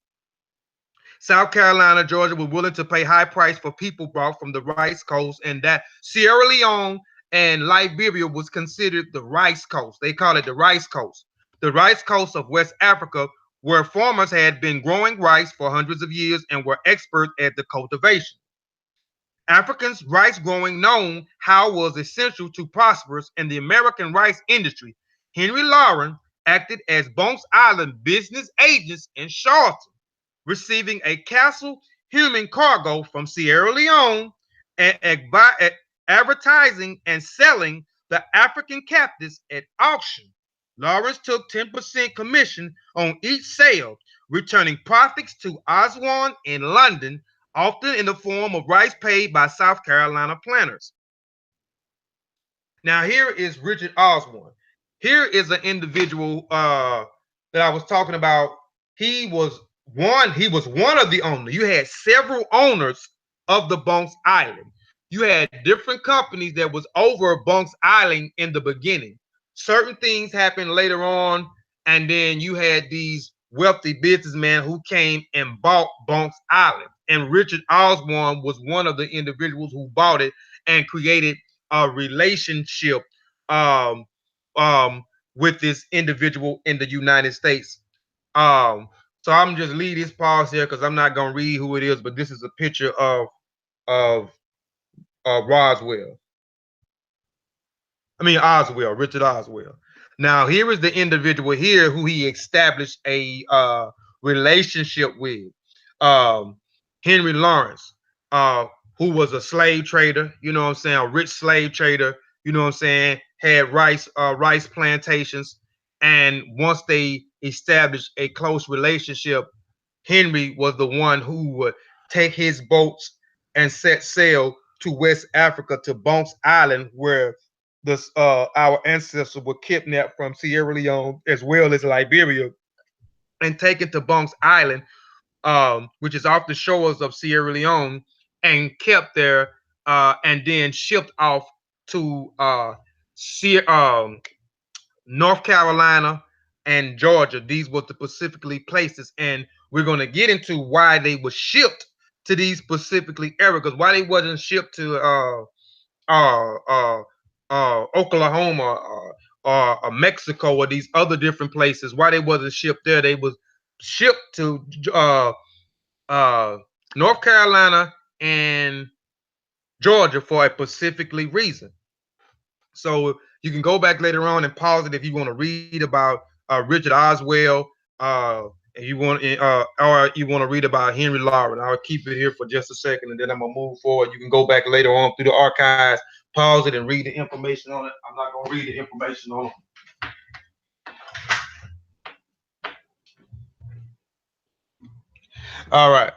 South Carolina, Georgia were willing to pay high price for people brought from the rice coast, and that Sierra Leone and Liberia was considered the rice coast. They call it the rice coast. The rice coast of West Africa, where farmers had been growing rice for hundreds of years and were experts at the cultivation. Africans' rice growing known how was essential to prosperous in the American rice industry. Henry Lauren acted as Bance Island business agents in Charleston, receiving a castle human cargo from Sierra Leone and advertising and selling the African captives at auction. Lawrence took 10% commission on each sale, returning profits to Osborne in London, often in the form of rice paid by South Carolina planters. Now, here is Richard Osborne. Here is an individual that I was talking about. He was one of the owners. You had several owners of the Bance Island. You had different companies that was over Bance Island in the beginning. Certain things happened later on, and then you had these wealthy businessmen who came and bought Bance Island. And Richard Osborne was one of the individuals who bought it and created a relationship um, um, with this individual in the United States. So I'm just leave this pause here because I'm not gonna read who it is, but this is a picture of Roswell. I mean Oswell, Richard Oswell. Now here is the individual here who he established a relationship with, um, Henry Lawrence, who was a slave trader, you know what I'm saying, a rich slave trader, you know what I'm saying, had rice plantations. And once they established a close relationship, Henry was the one who would take his boats and set sail to West Africa to Bance Island, where our ancestors were kidnapped from Sierra Leone as well as Liberia and taken to Bance Island, which is off the shores of Sierra Leone, and kept there, and then shipped off to North Carolina and Georgia. These were the specifically places, and we're going to get into why they were shipped to these specifically areas, because why they wasn't shipped to uh, uh, Oklahoma or Mexico or these other different places. Why they wasn't shipped there? They was shipped to uh, North Carolina and Georgia for a specifically reason. So you can go back later on and pause it if you want to read about Richard Oswell, and you want or you want to read about Henry Lauren. I'll keep it here for just a second, and then I'm gonna move forward. You can go back later on through the archives, pause it, and read the information on it. I'm not gonna read the information on it. All right.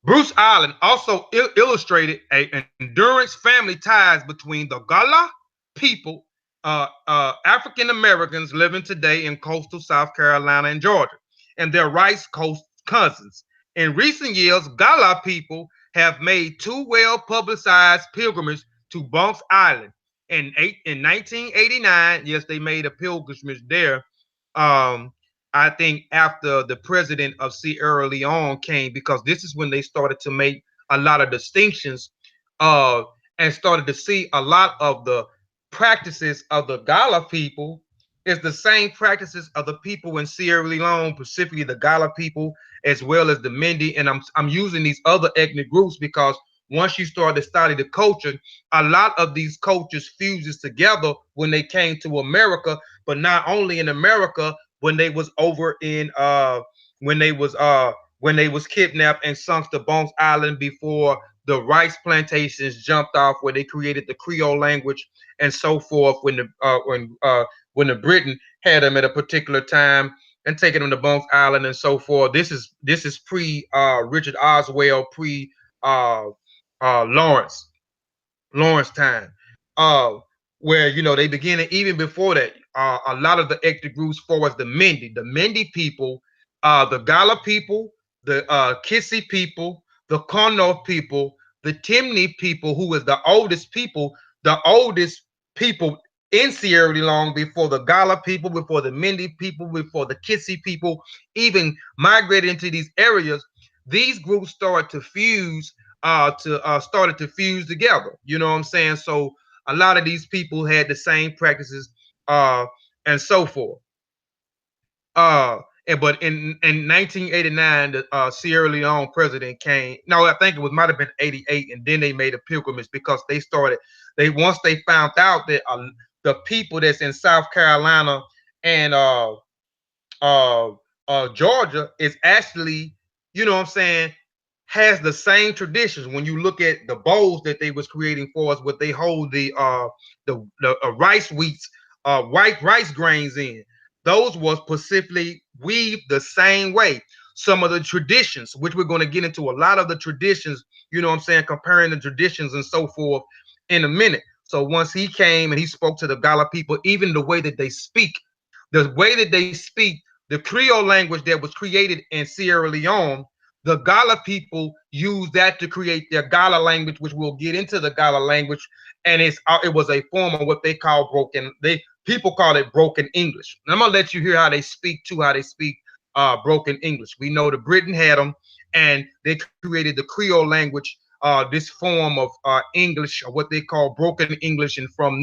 Bruce Island also illustrated an endurance family ties between the Gullah people, African Americans living today in coastal South Carolina and Georgia, and their rice coast cousins. In recent years, Gullah people have made two well publicized pilgrimages to Bance Island. In 1989, yes, they made a pilgrimage there. Um, I think after the president of Sierra Leone came, because this is when they started to make a lot of distinctions, uh, and started to see a lot of the practices of the Gullah people is the same practices of the people in Sierra Leone, specifically the Gullah people, as well as the Mende. And I'm using these other ethnic groups because once you start to study the culture, a lot of these cultures fuses together when they came to America, but not only in America, when they was over in when they was when they was kidnapped and sunk to Bones Island before the rice plantations jumped off, where they created the Creole language and so forth, when the Britain had them at a particular time and taking them to Bones Island and so forth. This is pre Richard Oswell, pre uh, Lawrence time, uh, where they begin, even before that, a lot of the ethnic groups, for as the Mende people, the Gala people, the Kissy people, the Kono people, the Timni people, who is the oldest people in Sierra Leone before the Gala people, before the Mende people, before the Kissy people even migrated into these areas. These groups started to fuse together. You know what I'm saying? So a lot of these people had the same practices, uh, and so forth. Uh, but in 1989, the Sierra Leone president came. No, I think it was might have been 88, and then they made a pilgrimage because they once they found out that the people that's in South Carolina and uh, Georgia is actually, you know what I'm saying, has the same traditions. When you look at the bowls that they was creating for us, what they hold the rice wheats, white rice grains in, those was specifically weaved the same way. Some of the traditions, which we're going to get into a lot of the traditions, you know what I'm saying, comparing the traditions and so forth in a minute. So once he came and he spoke to the Gala people, even the way that they speak, the Creole language that was created in Sierra Leone, the Gala people used that to create their Gala language, which we'll get into the Gala language, and it was a form of what they call people call it broken English. And I'm gonna let you hear how they speak broken English. We know the Britain had them, and they created the Creole language, this form of English, or what they call broken English, and from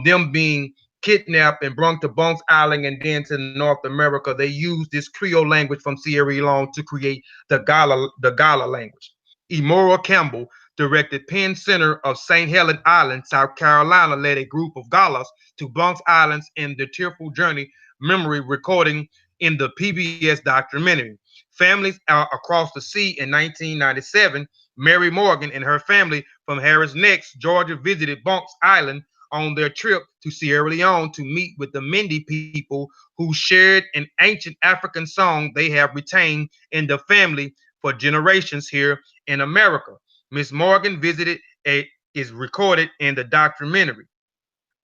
them being kidnapped and brought to Bones Island and then to North America, they used this Creole language from Sierra Leone to create the Gala language. Imora Campbell, directed Penn Center of St. Helens Island, South Carolina, led a group of Galas to Bones Islands in the Tearful Journey memory recording in the PBS documentary. Families across the sea in 1997 Mary Morgan and her family from Harris Necks, Georgia, visited Bance Island on their trip to Sierra Leone to meet with the Mende people who shared an ancient African song they have retained in the family for generations here in America. Miss Morgan visited a is recorded in the documentary,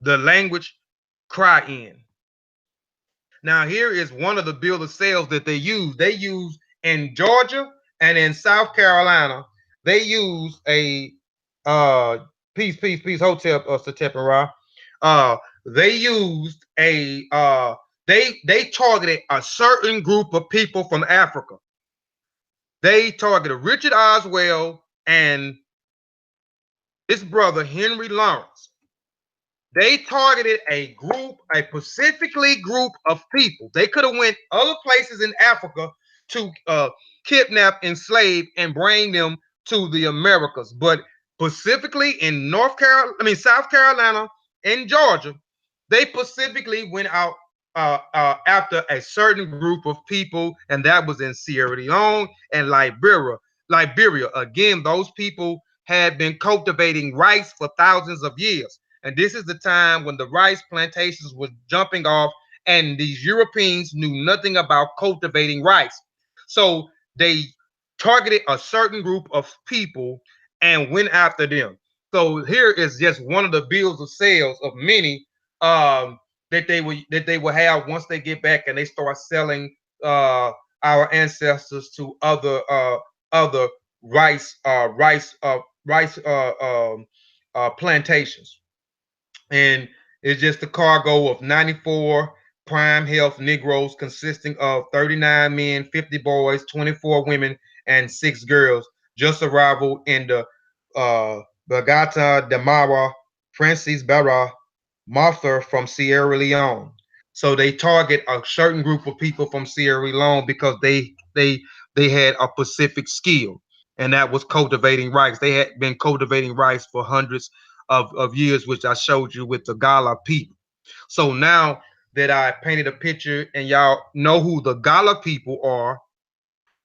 The Language Cry In. Now, here is one of the bill of sales that they use. They use in Georgia and in South Carolina, they use a uh peace hotel Satep and Ra. They used a they targeted a certain group of people from Africa. They targeted Richard Oswell and his brother Henry Lawrence. They targeted a group, a specifically group of people. They could have went other places in Africa to kidnap, enslave, and bring them to the Americas, but specifically in South Carolina and Georgia, they specifically went out after a certain group of people, and that was in Sierra Leone and Liberia. Liberia, again, those people had been cultivating rice for thousands of years. And this is the time when the rice plantations were jumping off, and these Europeans knew nothing about cultivating rice. So they targeted a certain group of people and went after them. So here is just one of the bills of sales of many that they will have once they get back and they start selling our ancestors to other rice plantations. And it's just a cargo of 94 prime health Negroes consisting of 39 men, 50 boys, 24 women, and 6 girls just arrived in the Bagata de Mara, Francis Barra, Martha from Sierra Leone. So they target a certain group of people from Sierra Leone because they had a specific skill, and that was cultivating rice. They had been cultivating rice for hundreds of years, which I showed you with the Gullah people. So now that I painted a picture and y'all know who the Gullah people are,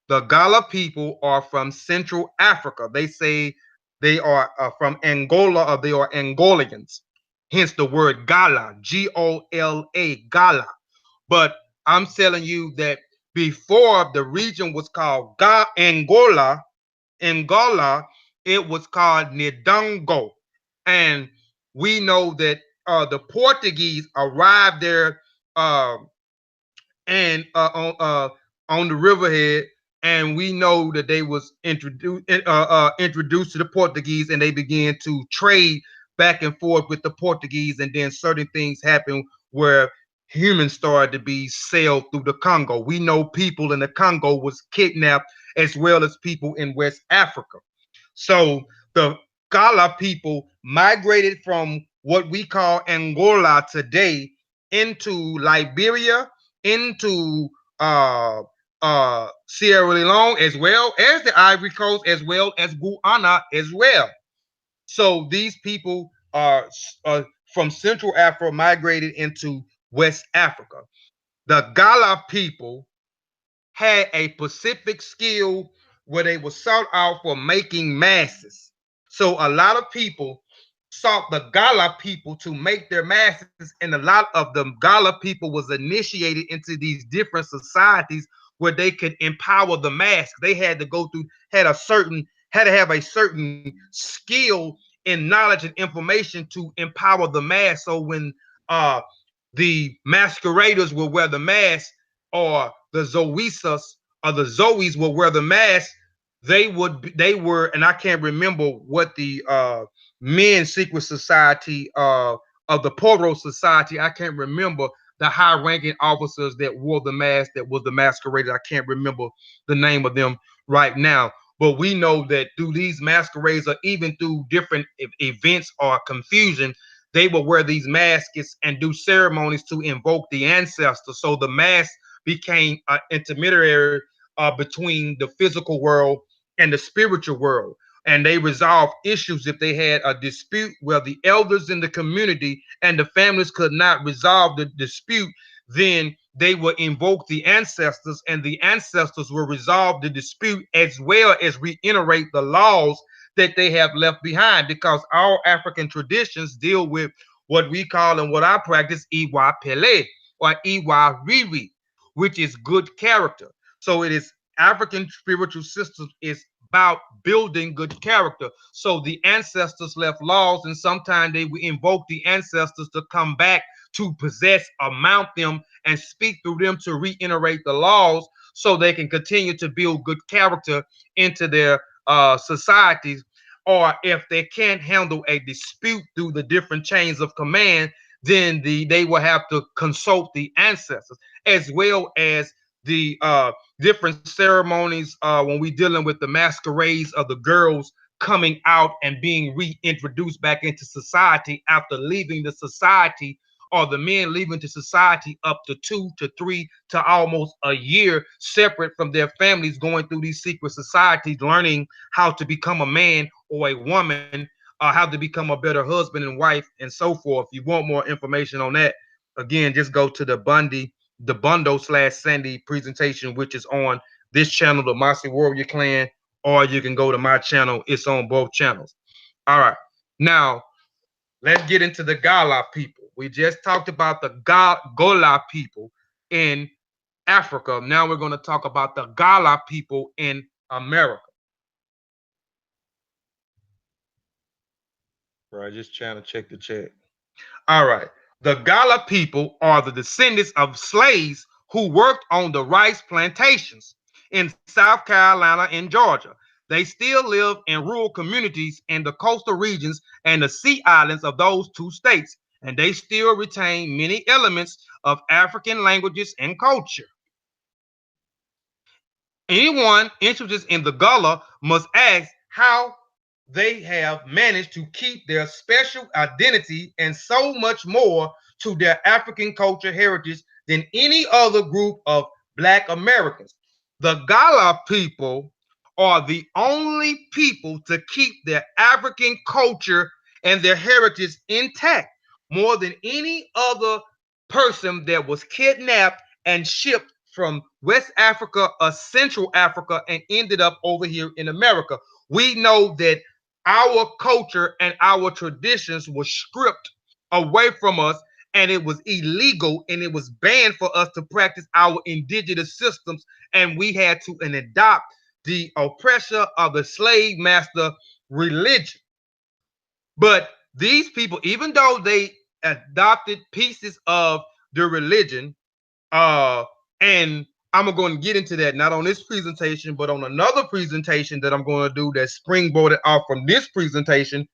the Gullah people are from Central Africa. They say they are from Angola, or they are Angolians. Hence the word Gala, Gola, Gala. But I'm telling you that before the region was called Angola, it was called Nidongo. And we know that the Portuguese arrived there uh, and on the riverhead, and we know that they was introduced to the Portuguese, and they began to trade back and forth with the Portuguese, and then certain things happened where humans started to be sailed through the Congo. We know people in the Congo was kidnapped as well as people in West Africa. So the Gala people migrated from what we call Angola today into Liberia, into Sierra Leone, as well as the Ivory Coast, as well as Guyana as well. So these people are from Central Africa migrated into West Africa. The Gala people had a specific skill where they were sought out for making masses. So a lot of people sought the Gala people to make their masses, and a lot of the Gala people was initiated into these different societies where they could empower the mass. They had to go through, had to have a certain skill in knowledge and information to empower the mass. So when uh the masqueraders will wear the mask, or the Zoisas or the Zoes will wear the mask, they were, and I can't remember what the men secret society of the Poro Society. I can't remember the high ranking officers that wore the mask, that was the masqueraders. I can't remember the name of them right now. But we know that through these masquerades, or even through different events or confusion, they will wear these masks and do ceremonies to invoke the ancestors. So the mask became an intermediary between the physical world and the spiritual world. And they resolved issues if they had a dispute where the elders in the community and the families could not resolve the dispute. Then they will invoke the ancestors, and the ancestors will resolve the dispute as well as reiterate the laws that they have left behind, because all African traditions deal with what we call and what I practice Iwa Pele or Iwa Riri, which is good character. So it is African spiritual systems is about building good character. So the ancestors left laws, and sometimes they will invoke the ancestors to come back to possess or mount them and speak through them to reiterate the laws so they can continue to build good character into their societies. Or if they can't handle a dispute through the different chains of command, then they will have to consult the ancestors, as well as the different ceremonies when we dealing with the masquerades of the girls coming out and being reintroduced back into society after leaving the society, or the men leaving the society up to 2 to 3 to almost a year separate from their families, going through these secret societies, learning how to become a man or a woman, or how to become a better husband and wife, and so forth. If you want more information on that, again, just go to the Bundo/Sandy presentation, which is on this channel, the Mossy Warrior Clan, or you can go to my channel. It's on both channels. All right. Now, let's get into the Gullah people. We just talked about the Gola people in Africa. Now we're going to talk about the Gullah people in America. Right, just trying to check the chat. All right. The Gullah people are the descendants of slaves who worked on the rice plantations in South Carolina and Georgia. They still live in rural communities in the coastal regions and the sea islands of those two states, and they still retain many elements of African languages and culture. Anyone interested in the Gullah must ask how they have managed to keep their special identity and so much more to their African culture heritage than any other group of Black Americans. The Gullah people are the only people to keep their African culture and their heritage intact more than any other person that was kidnapped and shipped from West Africa or Central Africa and ended up over here in America. We know that our culture and our traditions were stripped away from us, and it was illegal and it was banned for us to practice our indigenous systems, and we had to adopt the oppressor of the slave master religion. But these people, even though they adopted pieces of the religion, uh, and I'm going to get into that not on this presentation, but on another presentation that I'm going to do that springboarded off from this presentation,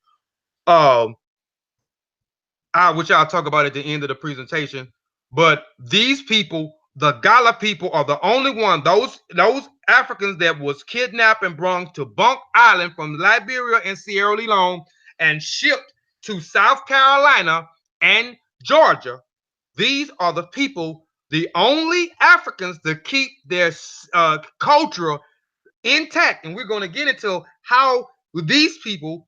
um, which I'll talk about at the end of the presentation. But these people, the Gullah people, are the only one, those Africans that was kidnapped and brought to Bunk Island from Liberia and Sierra Leone and shipped to South Carolina and Georgia. These are the people, the only Africans to keep their culture intact. And we're going to get into how these people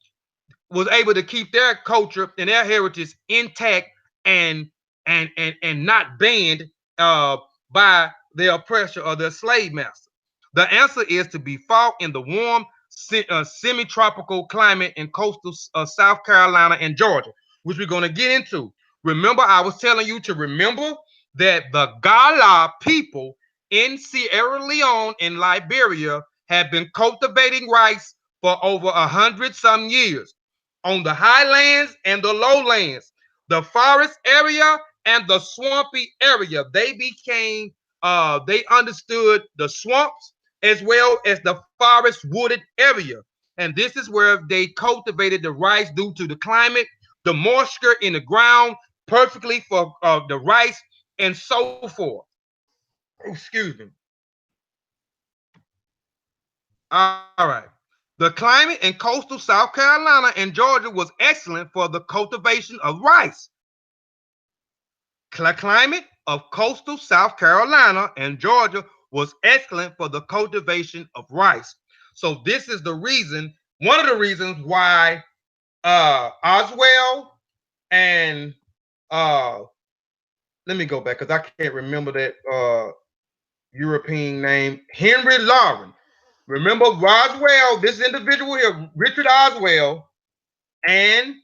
was able to keep their culture and their heritage intact and not banned by their oppressor or their slave master. The answer is to be found in the warm semi-tropical climate in coastal South Carolina and Georgia, which we're going to get into. Remember, I was telling you to remember that the Gullah people in Sierra Leone and Liberia have been cultivating rice for over 100 some years on the highlands and the lowlands, the forest area and the swampy area. They understood the swamps as well as the forest wooded area. And this is where they cultivated the rice due to the climate, the moisture in the ground, perfectly for the rice, and so forth. Excuse me. All right. The climate in coastal South Carolina and Georgia was excellent for the cultivation of rice. Climate of coastal South Carolina and Georgia was excellent for the cultivation of rice. So this is the reason, one of the reasons why Oswell and let me go back because I can't remember that European name. Henry Lauren. Remember Roswell, this individual here, Richard Oswell, and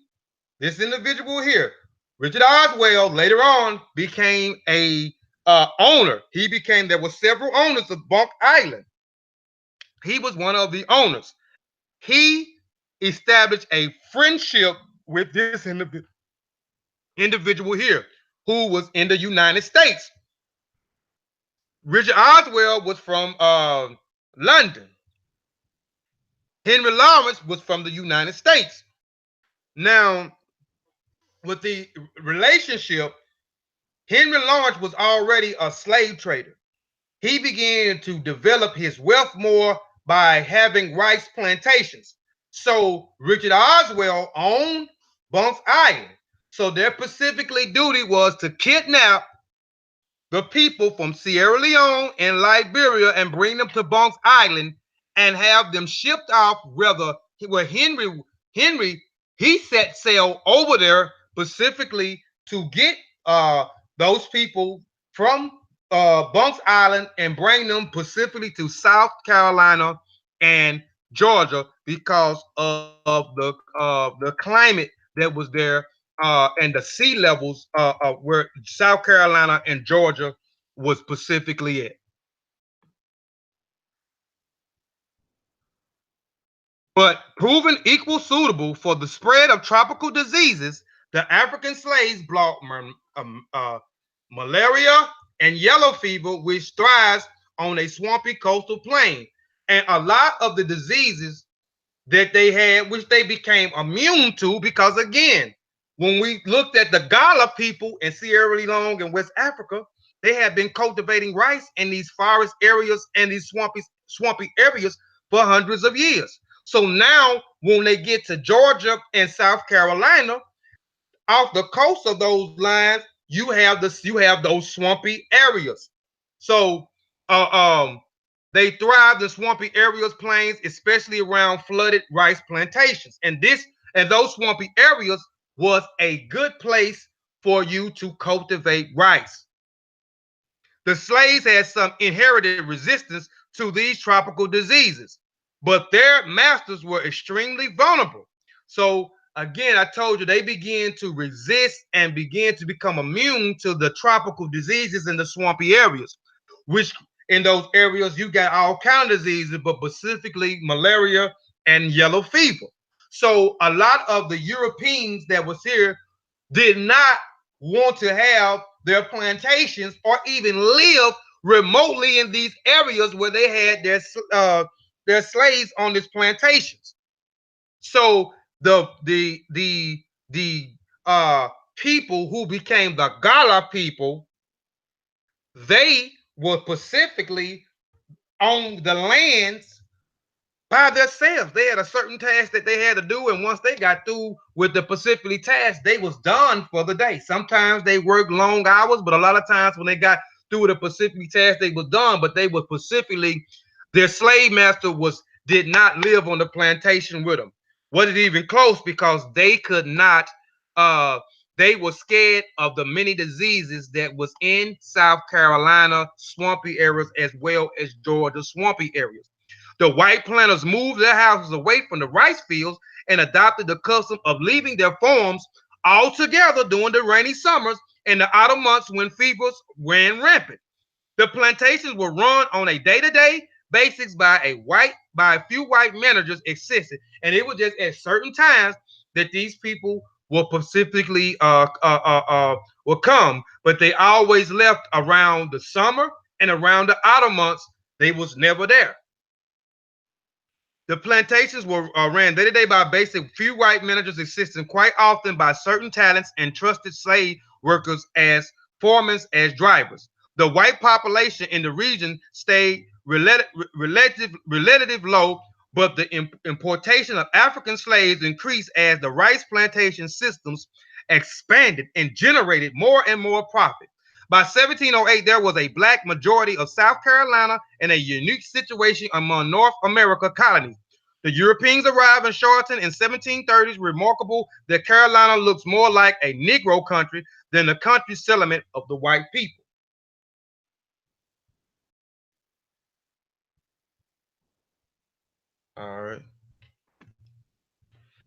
this individual here, Richard Oswell, later on became a owner. He became, there were several owners of Bunk Island. He was one of the owners. He established a friendship with this individual here who was in the United States. Richard Oswell was from London. Henry Lawrence was from the United States. Now, with the relationship, Henry Lawrence was already a slave trader. He began to develop his wealth more by having rice plantations. So Richard Oswell owned Bunk Island. So their specifically duty was to kidnap the people from Sierra Leone and Liberia and bring them to Bunk Island and have them shipped off. Rather, where Henry he set sail over there specifically to get those people from Bunks Island and bring them specifically to South Carolina and Georgia because of the climate that was there and the sea levels where South Carolina and Georgia was specifically at. But proven equal suitable for the spread of tropical diseases, the African slaves brought malaria and yellow fever, which thrives on a swampy coastal plain. And a lot of the diseases that they had, which they became immune to, because again, when we looked at the Gullah people in Sierra Leone and West Africa, they had been cultivating rice in these forest areas and these swampy areas for hundreds of years. So now, when they get to Georgia and South Carolina, off the coast of those lines, you have those swampy areas. So they thrived in swampy areas, plains, especially around flooded rice plantations. And those swampy areas was a good place for you to cultivate rice. The slaves had some inherited resistance to these tropical diseases, but their masters were extremely vulnerable. So again, I told you they began to resist and began to become immune to the tropical diseases in the swampy areas, which in those areas you got all kind of diseases, but specifically malaria and yellow fever. So a lot of the Europeans that was here did not want to have their plantations or even live remotely in these areas where they had their slaves on these plantations. So the people who became the Gullah people, they were specifically on the lands by themselves. They had a certain task that they had to do, and once they got through with the specifically task, they was done for the day. Sometimes they worked long hours, but a lot of times when they got through with the specific task, they was done. But they were specifically, their slave master did not live on the plantation with them. Wasn't even close because they could not. They were scared of the many diseases that was in South Carolina swampy areas as well as Georgia swampy areas. The white planters moved their houses away from the rice fields and adopted the custom of leaving their farms altogether during the rainy summers and the autumn months when fevers ran rampant. The plantations were run on a day-to-day basis by a few white managers existed, and it was just at certain times that these people will specifically will come, but they always left around the summer and around the autumn months. They was never there. The plantations were ran day to day by basic few white managers, assisted quite often by certain talents and trusted slave workers as foremen, as drivers. The white population in the region stayed relative low, but the importation of African slaves increased as the rice plantation systems expanded and generated more and more profit. By 1708, there was a black majority of South Carolina and a unique situation among North America colonies. The Europeans arrived in Charleston in 1730s. Remarkable that Carolina looks more like a Negro country than the country settlement of the white people. All right.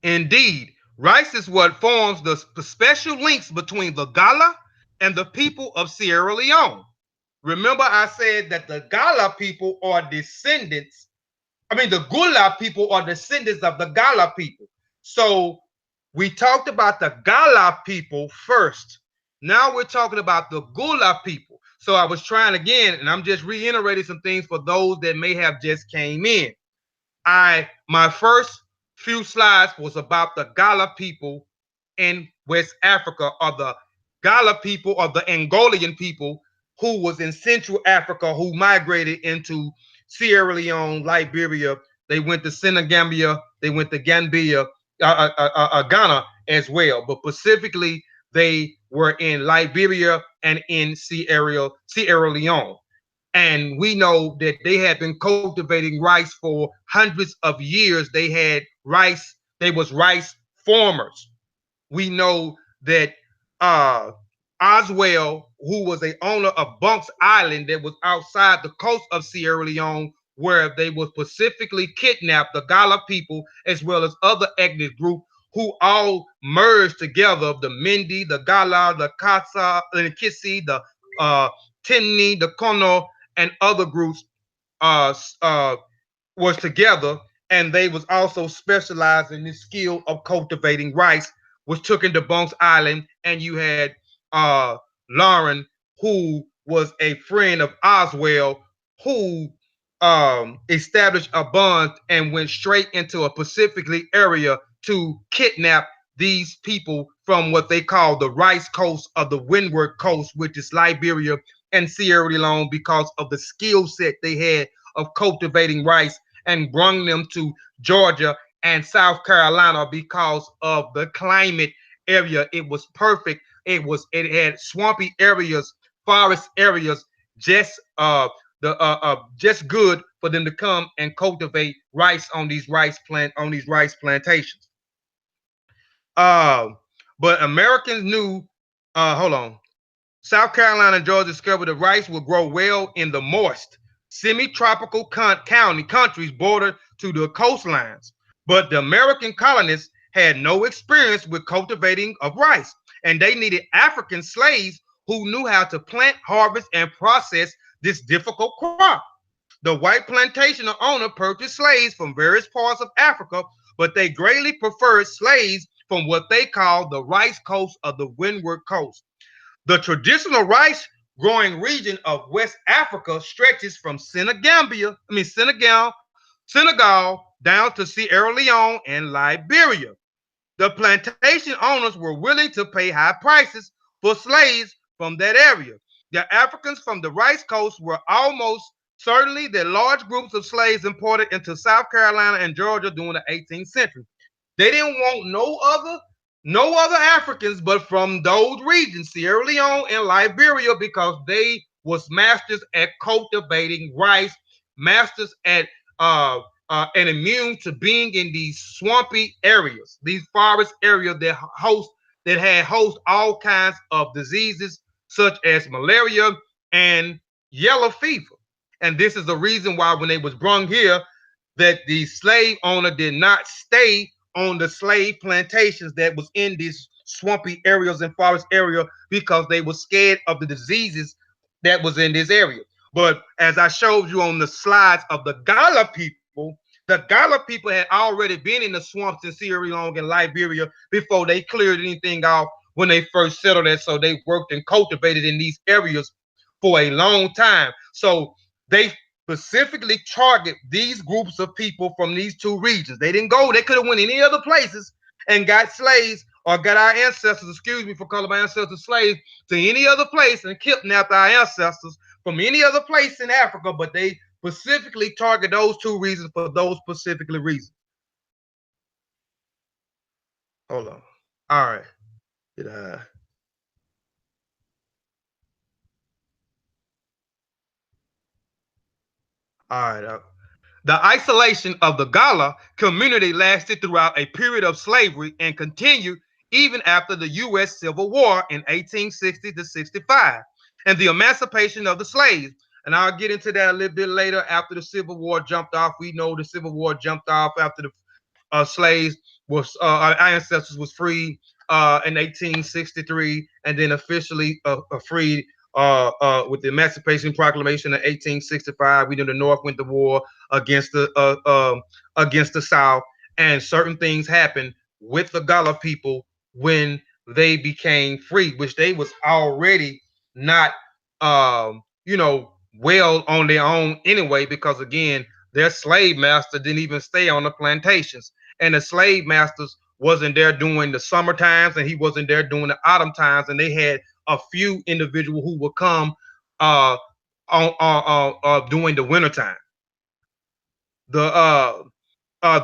Indeed, rice is what forms the special links between the Gullah and the people of Sierra Leone. Remember, I said that the Gullah people are descendants. I mean, the Gullah people are descendants of the Gullah people. So we talked about the Gullah people first. Now we're talking about the Gullah people. So I was trying again, and I'm just reiterating some things for those that may have just came in. My first few slides was about the Gullah people in West Africa, or the Gullah people, or the Angolian people who was in Central Africa, who migrated into Sierra Leone, Liberia. They went to Senegambia, they went to Gambia, Ghana as well, but specifically they were in Liberia and in Sierra Leone. And we know that they had been cultivating rice for hundreds of years. They had rice, they was rice farmers. We know that uh Oswell, who was a owner of Bance Island that was outside the coast of Sierra Leone, where they were specifically kidnapped, the Gullah people, as well as other ethnic groups who all merged together, the Mindi, the Gullah, the Kasa, the Kissi, the uh, Timni, the Kono, and other groups uh, uh, was together, and they was also specialized in this skill of cultivating rice, was took into Bance Island. And you had Lauren, who was a friend of Oswell, who established a bond and went straight into a specifically area to kidnap these people from what they call the rice coast of the windward coast, which is Liberia and Sierra Leone, because of the skill set they had of cultivating rice, and brought them to Georgia and South Carolina because of the climate area. It was perfect. It had swampy areas, forest areas, just just good for them to come and cultivate rice on these rice plantations. Uh, but Americans knew. Hold on. South Carolina and Georgia discovered that rice will grow well in the moist, semi-tropical countries bordered to the coastlines. But the American colonists had no experience with cultivating of rice, and they needed African slaves who knew how to plant, harvest, and process this difficult crop. The white plantation owner purchased slaves from various parts of Africa, but they greatly preferred slaves from what they called the rice coast of the windward coast. The traditional rice growing region of West Africa stretches from Senegal down to Sierra Leone and Liberia. The plantation owners were willing to pay high prices for slaves from that area. The Africans from the rice coast were almost certainly the large groups of slaves imported into South Carolina and Georgia during the 18th century. They didn't want no other Africans but from those regions, Sierra Leone and Liberia, because they was masters at cultivating rice, masters at and immune to being in these swampy areas, these forest areas that had host all kinds of diseases such as malaria and yellow fever. And this is the reason why when they was brung here, that the slave owner did not stay on the slave plantations that was in these swampy areas and forest area, because they were scared of the diseases that was in this area. But as I showed you on the slides of the Gullah people had already been in the swamps in Sierra Leone and Liberia before they cleared anything off when they first settled there. So they worked and cultivated in these areas for a long time. So they specifically target these groups of people from these two regions. They didn't go, they could have went any other places and got slaves, or got our ancestors, excuse me for calling my ancestors slaves, to any other place and kidnapped our ancestors from any other place in Africa, but they specifically target those two reasons for those specifically reasons. Hold on. All right. Did I? All right. The isolation of the Gullah community lasted throughout a period of slavery and continued even after the U.S. Civil War in 1860 to 65 and the emancipation of the slaves. And I'll get into that a little bit later after the Civil War jumped off. We know the Civil War jumped off after the slaves was our ancestors was freed in 1863, and then officially freed with the Emancipation Proclamation in 1865. We know the North went to war against against the South, and certain things happened with the Gullah people when they became free, which they was already not, well on their own anyway, because again, their slave master didn't even stay on the plantations, and the slave masters wasn't there during the summer times, and he wasn't there during the autumn times, and they had a few individuals who would come uh, during the winter time. The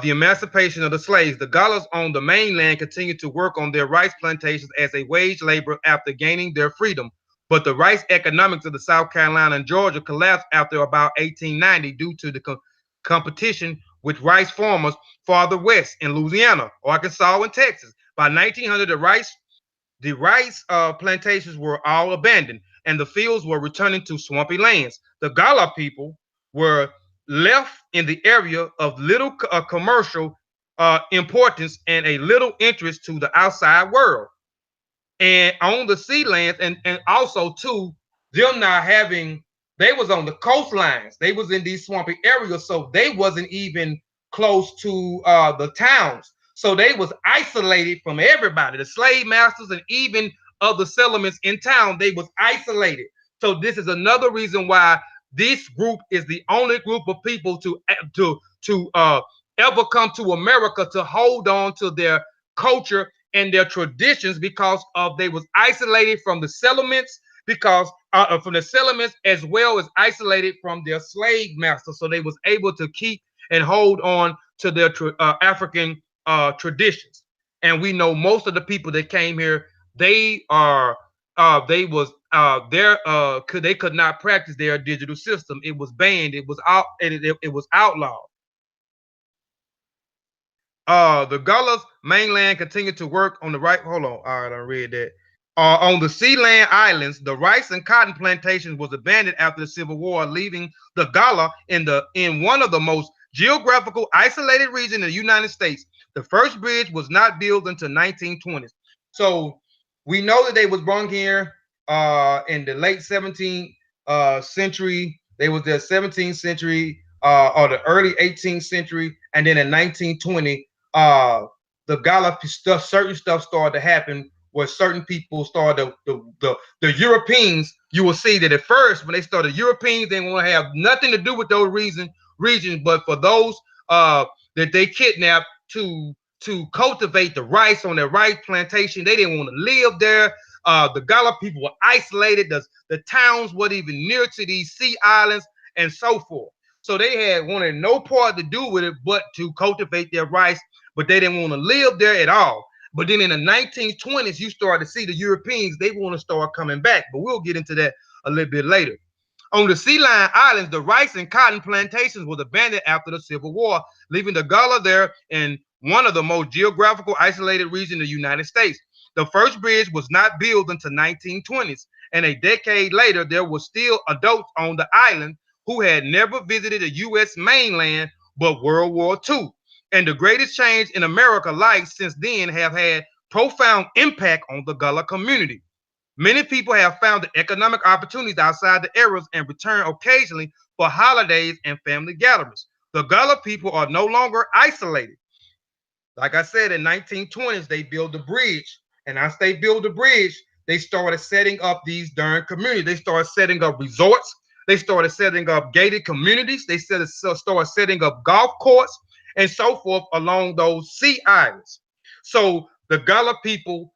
emancipation of the slaves. The Gullahs on the mainland continued to work on their rice plantations as a wage labor after gaining their freedom. But the rice economics of the South Carolina and Georgia collapsed after about 1890 due to the competition with rice farmers farther west in Louisiana, Arkansas, and Texas. By 1900, the rice plantations were all abandoned, and the fields were returning to swampy lands. The Gullah people were left in the area of little commercial importance and a little interest to the outside world. And on the sea lands, and also too, them not having, they was on the coastlines, they was in these swampy areas, so they wasn't even close to the towns, so they was isolated from everybody, the slave masters and even other settlements in town. They was isolated. So this is another reason why this group is the only group of people to ever come to America to hold on to their culture and their traditions, because of they was isolated from the settlements, because from the settlements, as well as isolated from their slave masters, so they was able to keep and hold on to their African traditions. And we know most of the people that came here, they are they was their could they could not practice their digital system. It was banned. It was out. It was outlawed. The Gullah's mainland continued to work on the right. Hold on. All right, I read that. On the Sealand Islands, the rice and cotton plantations was abandoned after the Civil War, leaving the Gullah in one of the most geographical isolated regions in the United States. The first bridge was not built until 1920s. So we know that they was brought here in the late 17th century. They was there 17th century or the early 18th century, and then in 1920 the Gullah stuff, certain stuff started to happen where certain people started the Europeans. You will see that at first when they started, Europeans didn't want to have nothing to do with those regions, but for those that they kidnapped to cultivate the rice on their rice plantation, they didn't want to live there. The Gullah people were isolated. The towns weren't even near to these sea islands and so forth. So they had wanted no part to do with it but to cultivate their rice, but they didn't want to live there at all. But then in the 1920s, you start to see the Europeans, they want to start coming back. But we'll get into that a little bit later. On the Sea Lion Islands, the rice and cotton plantations was abandoned after the Civil War, leaving the Gullah there in one of the most geographical isolated regions in the United States. The first bridge was not built until 1920s, and a decade later, there were still adults on the island who had never visited the U.S. mainland but World War II. And the greatest change in America life since then have had profound impact on the Gullah community. Many people have found the economic opportunities outside the areas and return occasionally for holidays and family gatherings. The Gullah people are no longer isolated. Like I said, in 1920s, they built the bridge. And as they built the bridge, they started setting up these darn communities. They started setting up resorts. They started setting up gated communities. They started setting up golf courts and so forth along those sea islands. So the Gullah people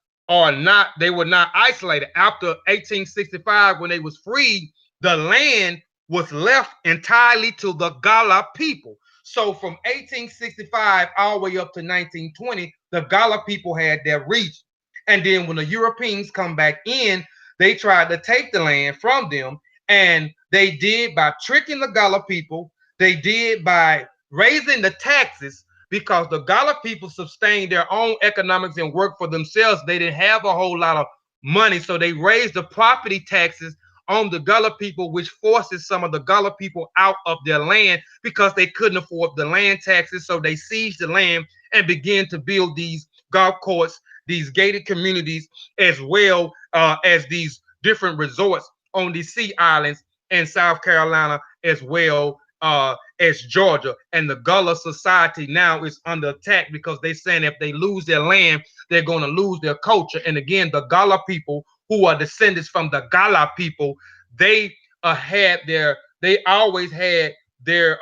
they were not isolated. After 1865, when they was freed, the land was left entirely to the Gullah people. So from 1865 all the way up to 1920, the Gullah people had their region. And then when the Europeans come back in, they tried to take the land from them. And they did by tricking the Gullah people. They did by raising the taxes because the Gullah people sustained their own economics and worked for themselves. They didn't have a whole lot of money, so they raised the property taxes on the Gullah people, which forces some of the Gullah people out of their land because they couldn't afford the land taxes. So they seized the land and began to build these golf courses, these gated communities, as well as these different resorts on the sea islands in South Carolina, as well as Georgia. And the Gullah society now is under attack because they're saying if they lose their land, they're going to lose their culture. And again, the Gullah people, who are descendants from the Gullah people, they they always had their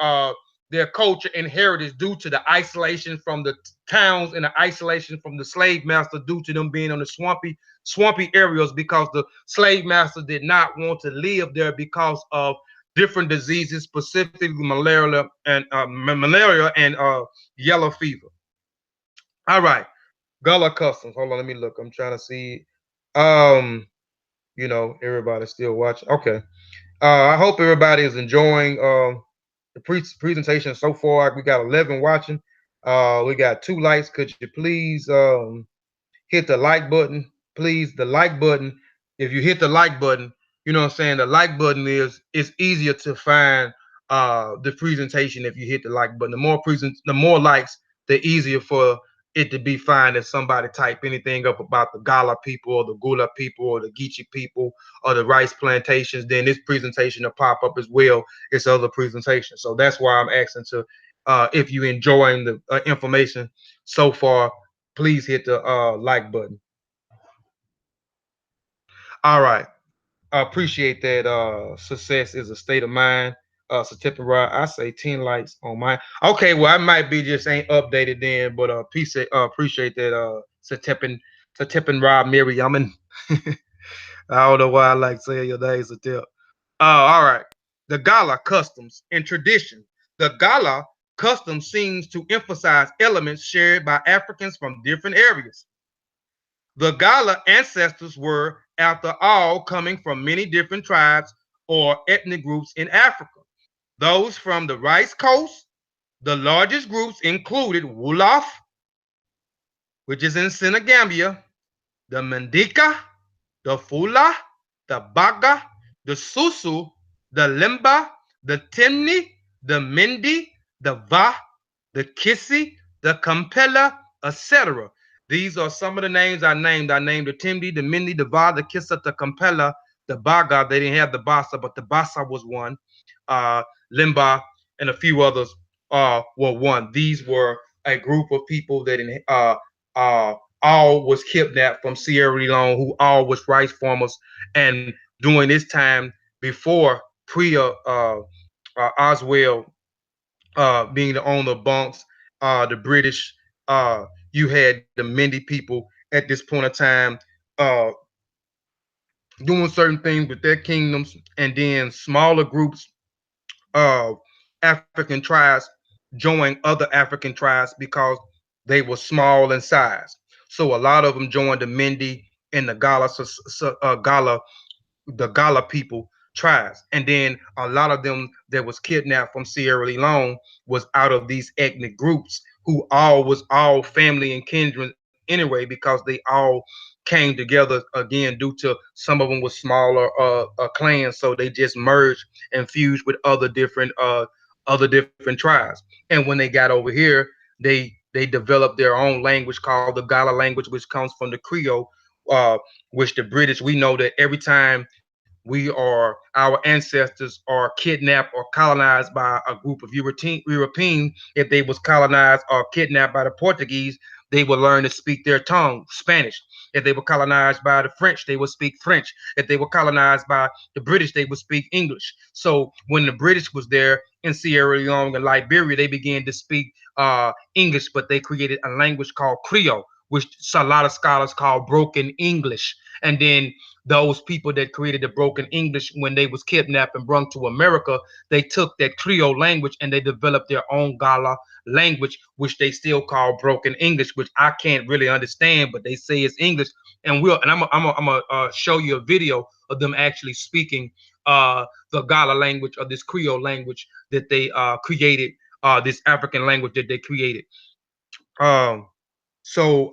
culture and heritage due to the isolation from the towns and the isolation from the slave master due to them being on the swampy areas, because the slave master did not want to live there because of different diseases, specifically malaria and yellow fever. All right, Gullah customs. Hold on, let me look. I'm trying to see. Um, everybody's still watching. Okay. I hope everybody is enjoying the presentation so far. We got 11 watching. We got 2 likes. Could you please hit the like button? Please, the like button. If you hit the like button, you know what I'm saying? The like button is it's easier to find the presentation if you hit the like button. The more likes, the easier for it to be found if somebody type anything up about the Gullah people or the Gullah people or the Geechee people or the rice plantations, then this presentation will pop up as well as other presentations. So that's why I'm asking to if you enjoying the information so far, please hit the like button. All right. I appreciate that. Success is a state of mind. September, I say 10 likes on mine. Okay, well, I might be just ain't updated then, but appreciate that. September Rob Mary. I don't know why I like saying your name, September. All right. The Gullah customs and tradition. The Gullah custom seems to emphasize elements shared by Africans from different areas. The Gullah ancestors were, after all, coming from many different tribes or ethnic groups in Africa. Those from the Rice Coast, the largest groups included Wolof, which is in Senegambia, the Mendika, the Fula, the Baga, the Susu, the Limba, the Timni, the Mindi, the Va, the Kissi, the Kampela, etc. These are some of the names I named. I named the Timdi, the Mindi, the Va, the Kissa, the Kampela, the Baga. They didn't have the Bassa, but the Bassa was one. Limba and a few others were one. These were a group of people that uh, all was kidnapped from Sierra Leone, who all was rice farmers. And during this time, before Priya Oswell being the owner of Bance, the British, you had the Mende people at this point of time uh, doing certain things with their kingdoms, and then smaller groups of African tribes joined other African tribes because they were small in size. So a lot of them joined the Mende and the Gullah people tribes. And then a lot of them that was kidnapped from Sierra Leone was out of these ethnic groups who all was all family and kindred anyway, because they all came together again due to some of them were smaller clans, so they just merged and fused with other different tribes. And when they got over here, they developed their own language called the Gala language, which comes from the Creole, uh, which the British, we know that every time our ancestors are kidnapped or colonized by a group of European, if they was colonized or kidnapped by the Portuguese, they would learn to speak their tongue, Spanish. If they were colonized by the French, they would speak French. If they were colonized by the British, they would speak English. So when the British was there in Sierra Leone and Liberia, they began to speak English, but they created a language called Creole, which a lot of scholars call broken English. And then those people that created the broken English, when they was kidnapped and brought to America, they took that Creole language and they developed their own Gala language, which they still call broken English, which I can't really understand, but they say it's English. And I'm gonna show you a video of them actually speaking the Gala language, or this Creole language that they created this African language that they created. Um, so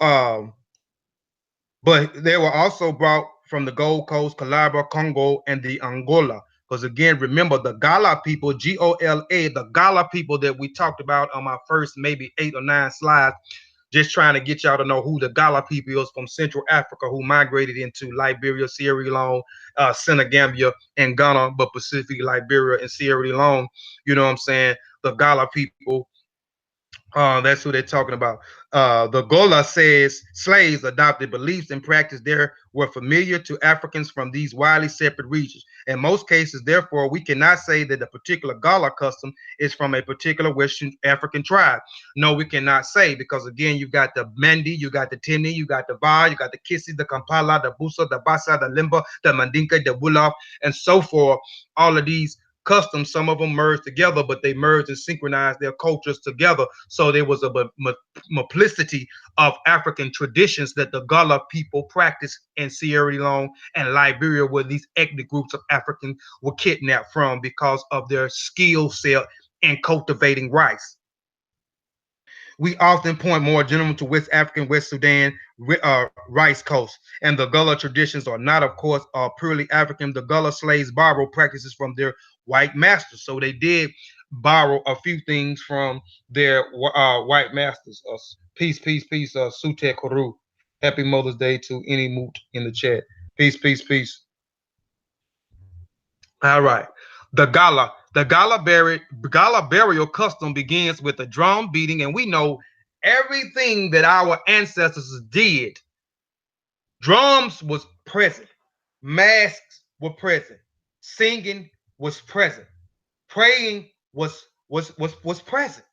but they were also brought from the Gold Coast, Calabar, Congo, and the Angola. Because again, remember the Gullah people, Gola, the Gullah people that we talked about on my first maybe 8 or 9 slides, just trying to get y'all to know who the Gullah people is from Central Africa who migrated into Liberia, Sierra Leone, Senegambia, and Ghana, but specifically Liberia and Sierra Leone. You know what I'm saying? The Gullah people, that's who they're talking about. The Gola says slaves adopted beliefs and practice there were familiar to Africans from these widely separate regions. In most cases, therefore, we cannot say that the particular Gola custom is from a particular Western African tribe. No, we cannot say because again, you got the Mandi, you got the Tini, you got the Va, you got the Kissi, the Kampala, the Busa, the Bassa, the Limba, the Mandinka, the Wolof, and so forth. All of these customs, some of them merged together, but they merged and synchronized their cultures together. So there was a multiplicity of African traditions that the Gullah people practiced in Sierra Leone and Liberia, where these ethnic groups of Africans were kidnapped from because of their skill set in cultivating rice. We often point more generally to West African, West Sudan, rice coast, and the Gullah traditions are not, of course, purely African. The Gullah slaves borrow practices from their white masters, so they did borrow a few things from their white masters. Peace, peace, peace. Sute Koru. Happy Mother's Day to any moot in the chat. Peace, peace, peace. All right. The Gala burial custom begins with a drum beating, and we know everything that our ancestors did. Drums was present, masks were present, singing was present, praying was present.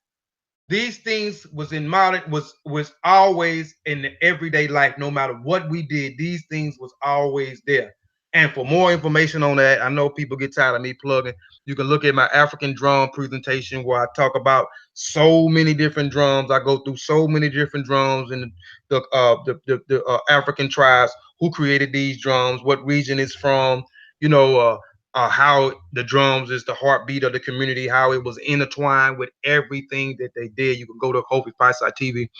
These things was in modern was always in the everyday life. No matter what we did, these things was always there. And for more information on that, I know people get tired of me plugging. You can look at my African drum presentation where I talk about so many different drums. I go through so many different drums in the African tribes who created these drums, what region it's from, you know, how the drums is the heartbeat of the community, how it was intertwined with everything that they did. You can go to Kofi Piesie TV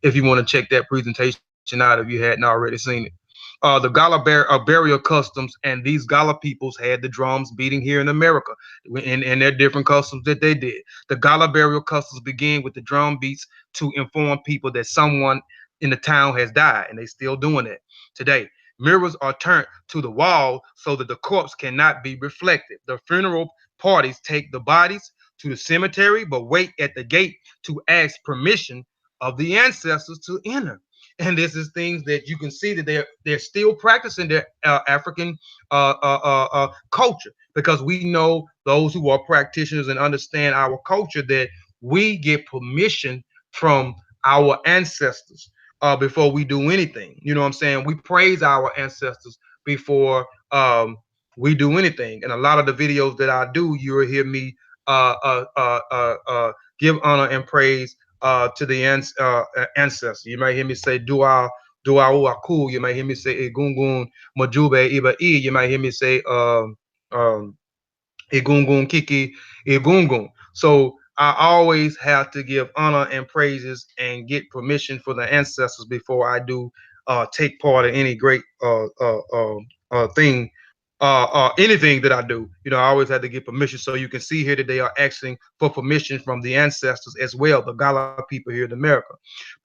if you want to check that presentation out if you hadn't already seen it. The burial customs and these Gala peoples had the drums beating here in America in their different customs that they did. The Gala burial customs begin with the drum beats to inform people that someone in the town has died, and they still doing that today. Mirrors are turned to the wall so that the corpse cannot be reflected. The funeral parties take the bodies to the cemetery, but wait at the gate to ask permission of the ancestors to enter. And this is things that you can see that they're still practicing their African culture, because we know those who are practitioners and understand our culture that we get permission from our ancestors before we do anything. You know what I'm saying? We praise our ancestors before we do anything. And a lot of the videos that I do, you'll hear me give honor and praise to the ancestors. You might hear me say dua uaku. You might hear me say egungun majube iba e. You might hear me say um, egungun kiki egungun. So I always have to give honor and praises and get permission for the ancestors before I do take part in any great thing, anything that I do. You know, I always have to get permission. So you can see here that they are asking for permission from the ancestors as well, the Gala people here in America.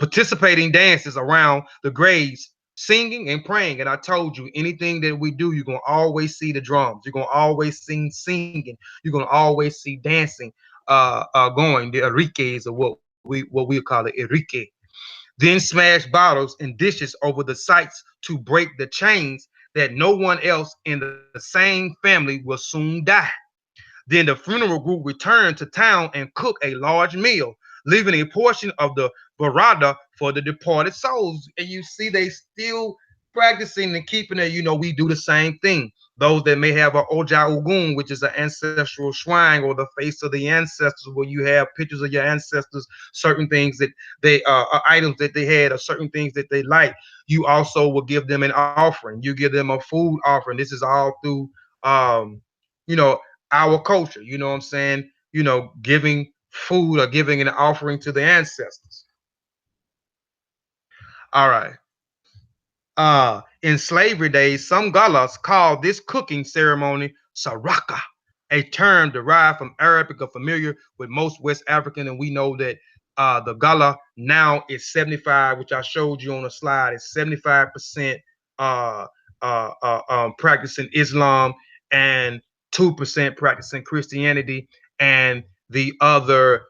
Participating dances around the graves, singing and praying. And I told you, anything that we do, you're gonna always see the drums. You're gonna always singing. You're gonna always see dancing going. The Enriques, or what we call it, Enrique. Then smash bottles and dishes over the sites to break the chains that no one else in the same family will soon die. Then the funeral group returned to town and cooked a large meal, leaving a portion of the barada for the departed souls. And you see, they still practicing and keeping it. You know, we do the same thing. Those that may have a Oja Ogun, which is an ancestral shrine, or the face of the ancestors, where you have pictures of your ancestors, certain things that they items that they had, or certain things that they like. You also will give them an offering. You give them a food offering. This is all through, you know, our culture. You know what I'm saying? You know, giving food or giving an offering to the ancestors. All right. In slavery days, some Gullahs called this cooking ceremony saraka, a term derived from Arabic or familiar with most West African, and we know that the Gullah now is 75, which I showed you on the slide, is 75% uh, practicing Islam and 2% practicing Christianity, and the other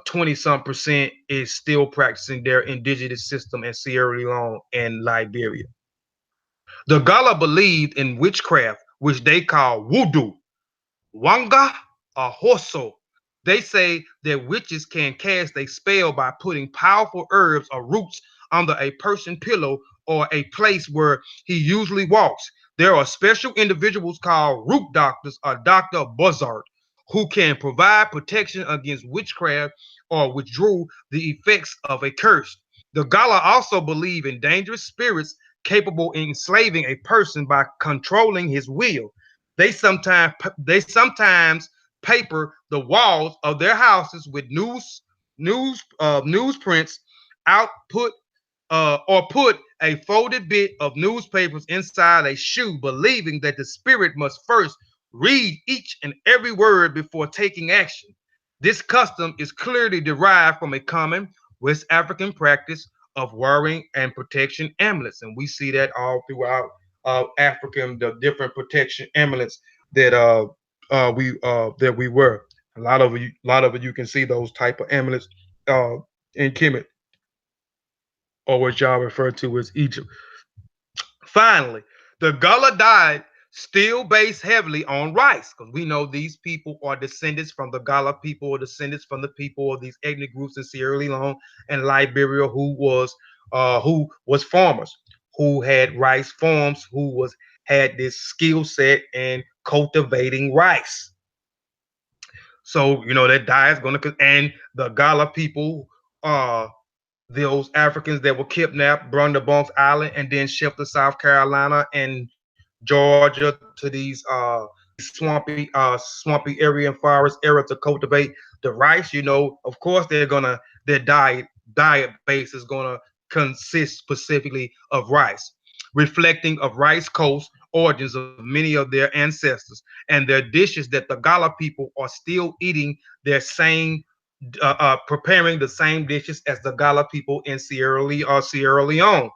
20 some percent is still practicing their indigenous system in Sierra Leone and Liberia. The Gullah believed in witchcraft, which they call voodoo, Wanga, or Hoso. They say that witches can cast a spell by putting powerful herbs or roots under a person's pillow or a place where he usually walks. There are special individuals called root doctors or doctor buzzard who can provide protection against witchcraft or withdraw the effects of a curse. The Gala also believe in dangerous spirits capable of enslaving a person by controlling his will. They sometimes paper the walls of their houses with newsprints output or put a folded bit of newspapers inside a shoe, believing that the spirit must first read each and every word before taking action. This custom is clearly derived from a common West African practice of wearing and protection amulets, and we see that all throughout African, the different protection amulets that we wear. A lot of it, you can see those type of amulets in Kemet, or what y'all refer to as Egypt. Finally, the Gullah diet still based heavily on rice, because we know these people are descendants from the Gullah people, or descendants from the people of these ethnic groups in Sierra Leone and Liberia who was farmers, who had rice farms, who was had this skill set in cultivating rice. So that diet's gonna, and the Gullah people, uh those Africans that were kidnapped, brought to Bance Island, and then shipped to South Carolina and Georgia to these swampy area and forest area to cultivate the rice. Of course their diet base is gonna consist specifically of rice, reflecting of rice coast origins of many of their ancestors and their dishes that the Gala people are still eating their same preparing the same dishes as the Gala people in Sierra Leone.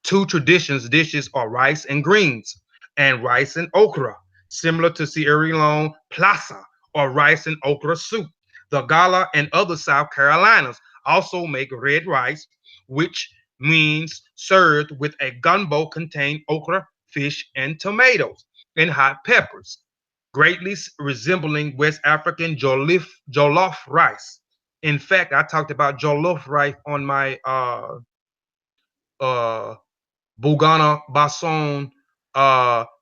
Two traditions dishes are rice and greens and rice and okra, similar to Sierra Leone plasa or rice and okra soup. The Gala and other South Carolinas also make red rice, which means served with a gumbo containing okra, fish, and tomatoes and hot peppers, greatly resembling West African jollof rice. In fact, I talked about jollof rice on my uh, Bugana Basson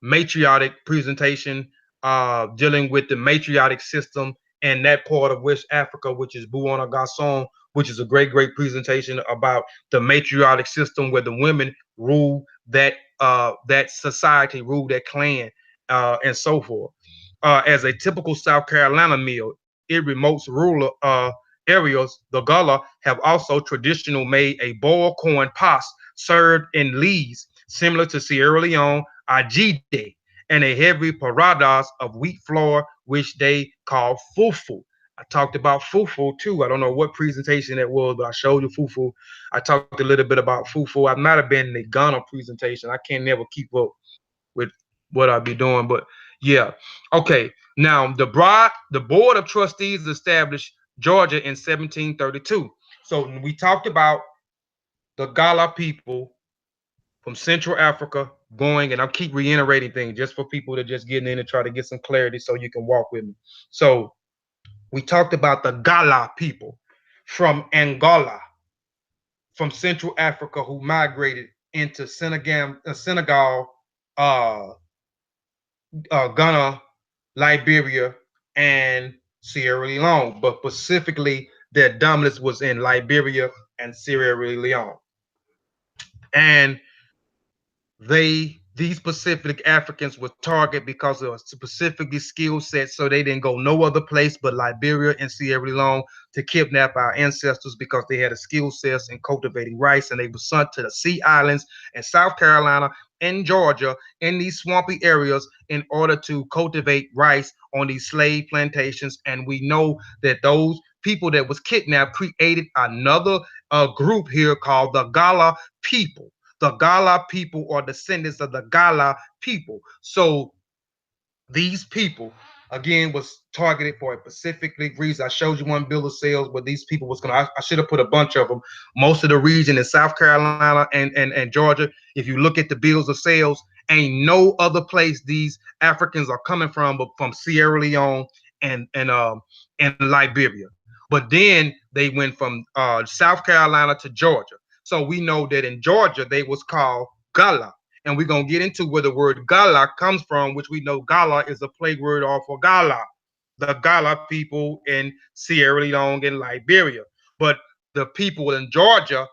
matriotic presentation, dealing with the matriotic system and that part of West Africa, which is Buana Garçon, which is a great presentation about the matriotic system where the women rule that society, rule that clan, and so forth. As a typical South Carolina meal, it remotes rural areas. The Gullah have also traditional made a boiled corn pas served in leaves, similar to Sierra Leone ajide, and a heavy paradas of wheat flour, which they call fufu. I talked about fufu too. I don't know what presentation it was, but I showed you fufu. I talked a little bit about fufu. I might have been in the Ghana presentation. I can't never keep up with what I be doing, but yeah. Okay. Now the board of trustees established Georgia in 1732. So we talked about the Gala people from Central Africa going, and I'll keep reiterating things just for people that just getting in and try to get some clarity so you can walk with me. So we talked about the Gala people from Angola, from Central Africa, who migrated into Senegal, uh, Ghana, Liberia, and Sierra Leone, but specifically their dominance was in Liberia and Sierra Leone. And they these specific Africans were targeted because of specific skill sets, so they didn't go no other place but Liberia and Sierra Leone to kidnap our ancestors because they had a skill sets in cultivating rice, and they were sent to the Sea Islands and South Carolina and Georgia in these swampy areas in order to cultivate rice on these slave plantations. And we know that those people that was kidnapped created another group here called the Gullah people. The Gullah people are descendants of the Gullah people. So these people again was targeted for a specific reason. I showed you one bill of sales, but these people was gonna. I should have put a bunch of them. Most of the region in South Carolina and Georgia. If you look at the bills of sales, ain't no other place these Africans are coming from but from Sierra Leone and Liberia. But then they went from South Carolina to Georgia. So we know that in Georgia they was called Gullah, and we're gonna get into where the word Gala comes from, which we know Gala is a play word off of Gala, the Gala people in Sierra Leone and Liberia. But the people in Georgia,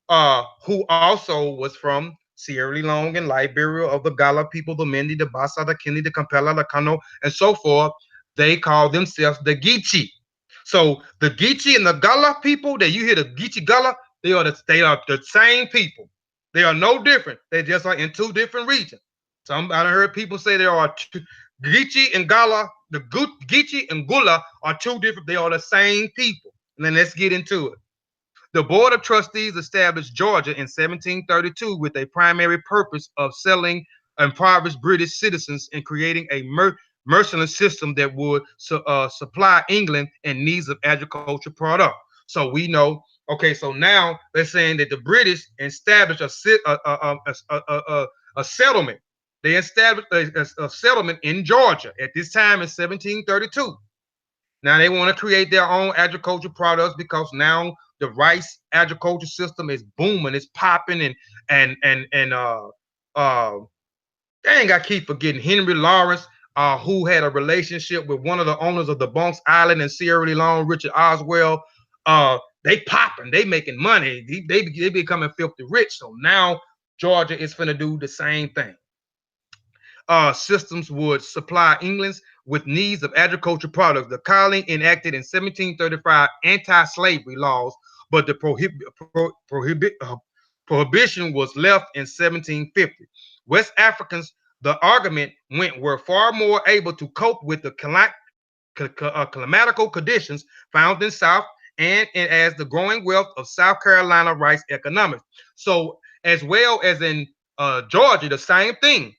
who also was from Sierra Leone and Liberia, of the Gala people, the Mendi, the Bassa, the Kini, the Kampala, the Kano, and so forth, they call themselves the Geechee. So the Geechee and the Gullah people that you hear the Geechee Gullah, they are the same people. They are no different. They just are in two different regions. Some I heard people say there are two, Geechee and Gullah. The Geechee and Gullah are two different. They are the same people. And then let's get into it. The Board of Trustees established Georgia in 1732 with a primary purpose of selling impoverished British citizens and creating a mercenary system that would supply England and needs of agriculture product. So we know, okay, so now they're saying that the British established a settlement. They established a settlement in Georgia at this time in 1732. Now they want to create their own agriculture products because now the rice agriculture system is booming, it's popping, and uh dang, I keep forgetting Henry Lawrence, who had a relationship with one of the owners of the Bance Island in Sierra Leone, Richard Oswell. They popping, they making money, they becoming filthy rich. So now Georgia is finna do the same thing. Systems would supply England with needs of agricultural products. The colony enacted in 1735 anti-slavery laws, but the prohibition was left in 1750. West Africans, the argument went, were far more able to cope with the climatical conditions found in South and as the growing wealth of South Carolina rice economics. So as well as in Georgia, the same thing.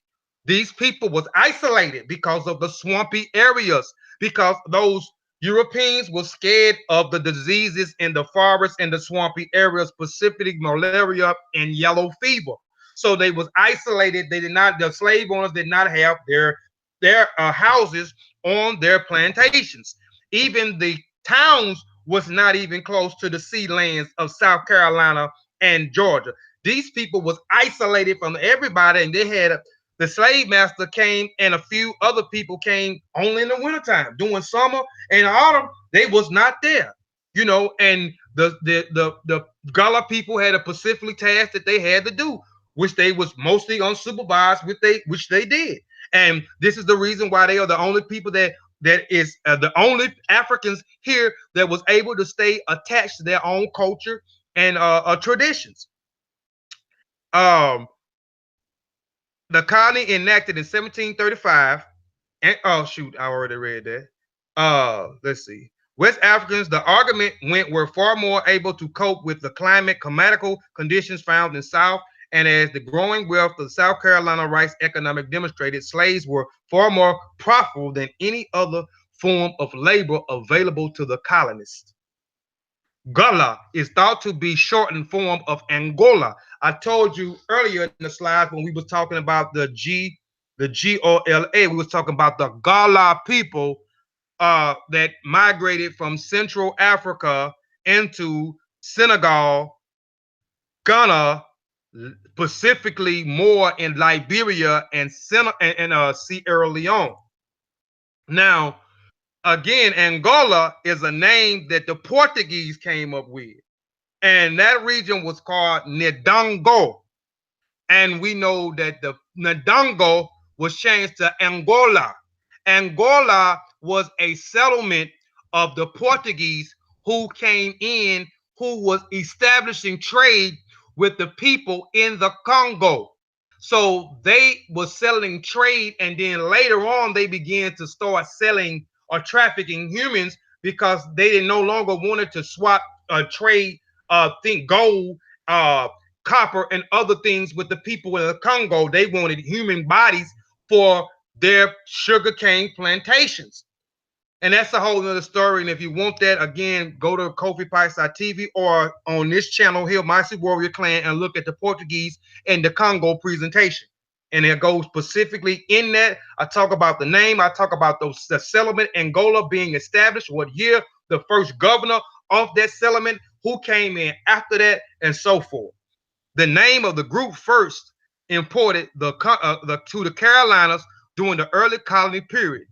These people was isolated because of the swampy areas, because those Europeans were scared of the diseases in the forest and the swampy areas, specifically malaria and yellow fever. So they was isolated. They did not. The slave owners did not have their houses on their plantations. Even the towns was not even close to the sea lands of South Carolina and Georgia. These people was isolated from everybody, and they had the slave master came and a few other people came only in the wintertime. During summer and autumn, they was not there. And the Gullah people had a specific task that they had to do, which they was mostly unsupervised, which they did. And this is the reason why they are the only people that is the only Africans here that was able to stay attached to their own culture and traditions. Um, the colony enacted in 1735. And oh shoot, I already read that. Let's see. West Africans, the argument went, were far more able to cope with the climatical conditions found in South, and as the growing wealth of South Carolina rice economic demonstrated, slaves were far more profitable than any other form of labor available to the colonists. Gullah is thought to be shortened form of Angola. I told you earlier in the slides when we was talking about the Gola, we was talking about the Gullah people that migrated from Central Africa into Senegal, Ghana, specifically more in Liberia and Sierra Leone. Now, again, Angola is a name that the Portuguese came up with, and that region was called Ndongo. And we know that Ndongo was changed to Angola. Angola was a settlement of the Portuguese who came in, who was establishing trade with the people in the Congo. So they were selling trade, and then later on they began to start selling or trafficking humans because they didn't no longer wanted to swap trade think gold, uh, copper, and other things with the people in the Congo. They wanted human bodies for their sugarcane plantations. And that's a whole other story. And if you want that, again, go to Kofi Piesie TV or on this channel here, Mighty Warrior Clan, and look at the Portuguese and the Congo presentation. And it goes specifically in that. I talk about the name. I talk about the settlement Angola being established, what year, the first governor of that settlement, who came in after that, and so forth. The name of the group first imported to the Carolinas during the early colony period.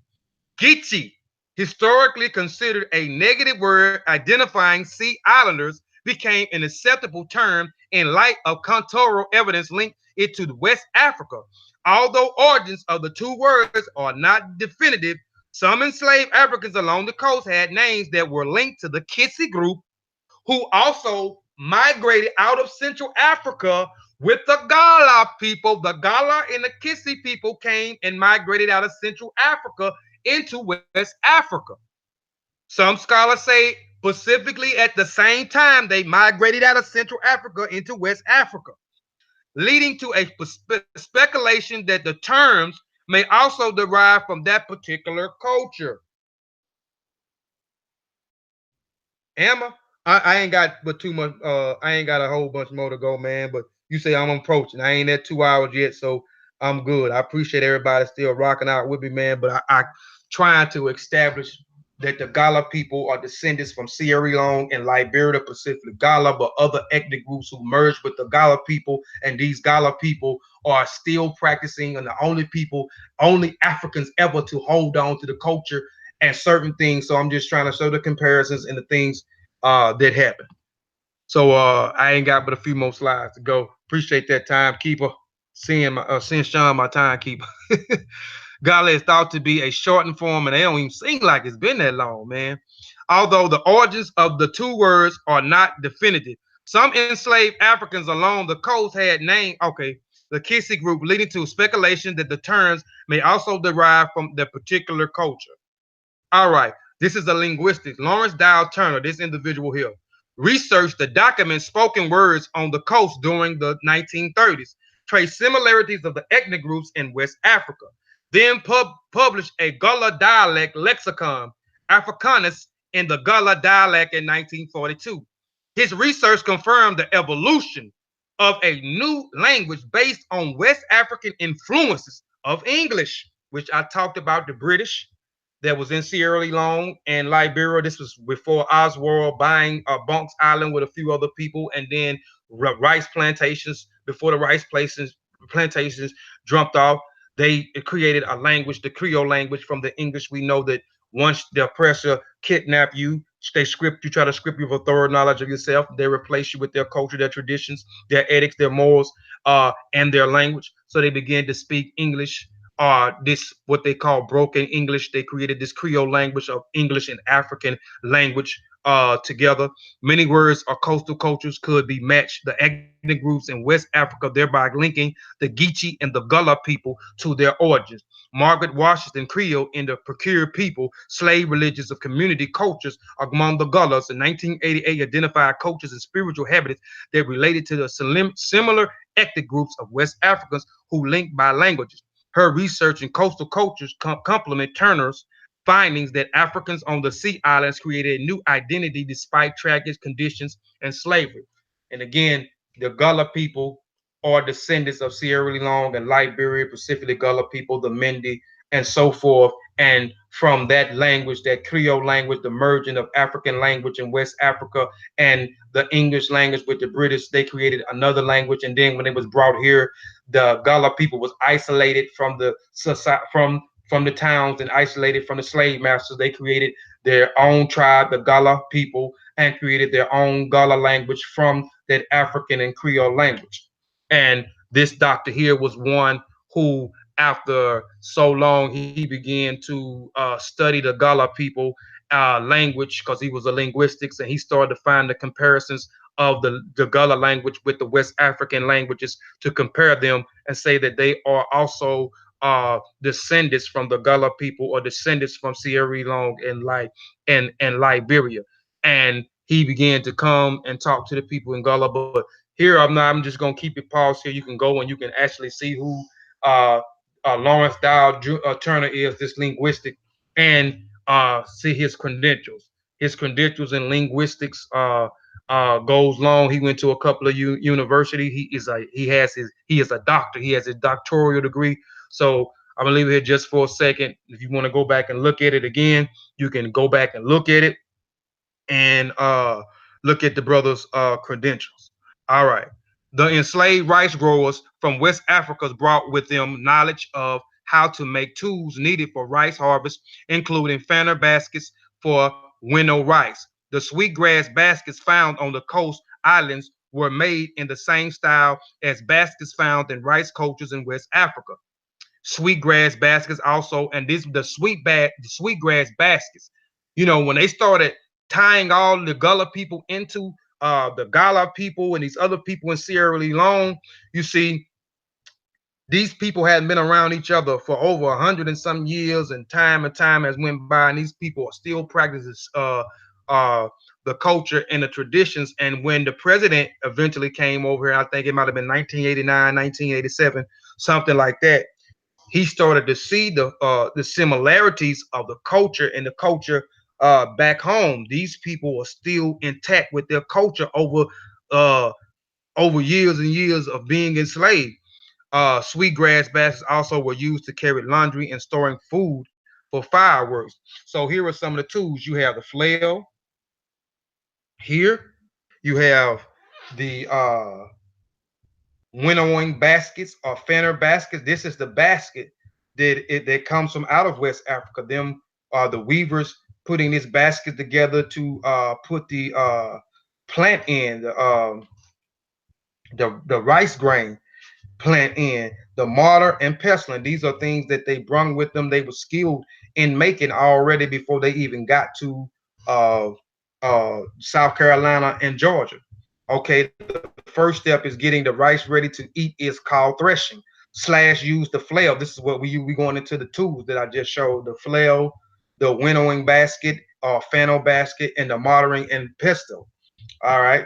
Geechee, historically considered a negative word identifying sea islanders, became an acceptable term in light of cultural evidence linked it to West Africa. Although origins of the two words are not definitive, some enslaved Africans along the coast had names that were linked to the Kinsey group, who also migrated out of Central Africa with the Gullah people. The Gullah and the Kinsey people came and migrated out of Central Africa into West Africa. Some scholars say specifically at the same time they migrated out of Central Africa into West Africa, leading to a speculation that the terms may also derive from that particular culture. Emma, I ain't got but too much. I ain't got a whole bunch more to go, man. But you say I'm approaching. I ain't at 2 hours yet, so I'm good. I appreciate everybody still rocking out with me, man. But I trying to establish that the Gullah people are descendants from Sierra Leone and Liberia, the Pacific Gullah, but other ethnic groups who merged with the Gullah people, and these Gullah people are still practicing, and the only people, only Africans ever to hold on to the culture and certain things. So I'm just trying to show the comparisons and the things that happen. So I ain't got but a few more slides to go. Appreciate that timekeeper. Seeing Sean, my timekeeper. Gala is thought to be a shortened form, and they don't even seem like it's been that long, man. Although the origins of the two words are not definitive. Some enslaved Africans along the coast had named, okay, the Kinsey group, leading to speculation that the terms may also derive from the particular culture. All right, this is a linguistic. Lawrence Dow Turner, this individual here, researched the document spoken words on the coast during the 1930s, traced similarities of the ethnic groups in West Africa, then published a Gullah dialect lexicon, Africanus, in the Gullah dialect in 1942. His research confirmed the evolution of a new language based on West African influences of English, which I talked about the British that was in Sierra Leone and Liberia. This was before Oswald buying Bance Island with a few other people, and then rice plantations. Before the rice plantations jumped off, they created a language, the Creole language, from the English. We know that once the oppressor kidnap you, they script you, try to script you for thorough knowledge of yourself. They replace you with their culture, their traditions, their ethics, their morals, and their language. So they begin to speak English, this what they call broken English. They created this Creole language of English and African language together. Many words or coastal cultures could be matched, the ethnic groups in West Africa, thereby linking the Geechee and the Gullah people to their origins. Margaret Washington Creole in the Procure People, Slave Religions of Community Cultures among the Gullahs in 1988 identified cultures and spiritual habits that related to the similar ethnic groups of West Africans who linked by languages. Her research in coastal cultures complement Turner's findings that Africans on the sea islands created a new identity despite tragic conditions and slavery. And again, the Gullah people are descendants of Sierra Leone and Liberia, Pacific Gullah people, the Mendi, and so forth. And from that language, that Creole language, the merging of African language in West Africa and the English language with the British, they created another language. And then when it was brought here, the Gullah people was isolated from the from the towns and isolated from the slave masters. They created their own tribe, the Gullah people, and created their own Gullah language from that African and Creole language. And this doctor here was one who, after so long, he began to study the Gullah people language because he was a linguistics, and he started to find the comparisons of the Gullah language with the West African languages to compare them and say that they are also descendants from the Gullah people or descendants from Sierra Leone and Liberia. And he began to come and talk to the people in Gullah. But here I'm just gonna keep it paused here. You can go and you can actually see who uh, Lawrence Dow Turner is, this linguistic, and see his credentials. His credentials in linguistics goes long. He went to a couple of university. He is a doctor. He has a doctoral degree. So I'm gonna leave it here just for a second. If you want to go back and look at it again, you can go back and look at it and look at the brother's credentials. All right. The enslaved rice growers from West Africa brought with them knowledge of how to make tools needed for rice harvest, including fanner baskets for winnow rice. The sweetgrass baskets found on the coast islands were made in the same style as baskets found in rice cultures in West Africa. Sweetgrass baskets also, and this the sweetgrass baskets. You know, when they started tying all the Gullah people into the Gullah people and these other people in Sierra Leone, you see, these people hadn't been around each other for over 100 and some years, and time has went by, and these people are still practicing uh, the culture and the traditions. And when the president eventually came over here, I think it might have been 1989, 1987, something like that, he started to see the similarities of the culture and the culture back home. These people are still intact with their culture uh, over years and years of being enslaved. Sweetgrass baskets also were used to carry laundry and storing food for fireworks. So here are some of the tools. You have the flail here. You have the winnowing baskets or fanner baskets. This is the basket that comes from out of West Africa. Them are the weavers putting this basket together to put the plant in the rice grain plant in, the mortar and pestle. These are things that they brung with them. They were skilled in making already before they even got to South Carolina and Georgia. Okay, the first step is getting the rice ready to eat is called threshing. Slash use the flail. This is what we going into the tools that I just showed: the flail, the winnowing basket, fennel basket, and the mortaring and pestle. All right.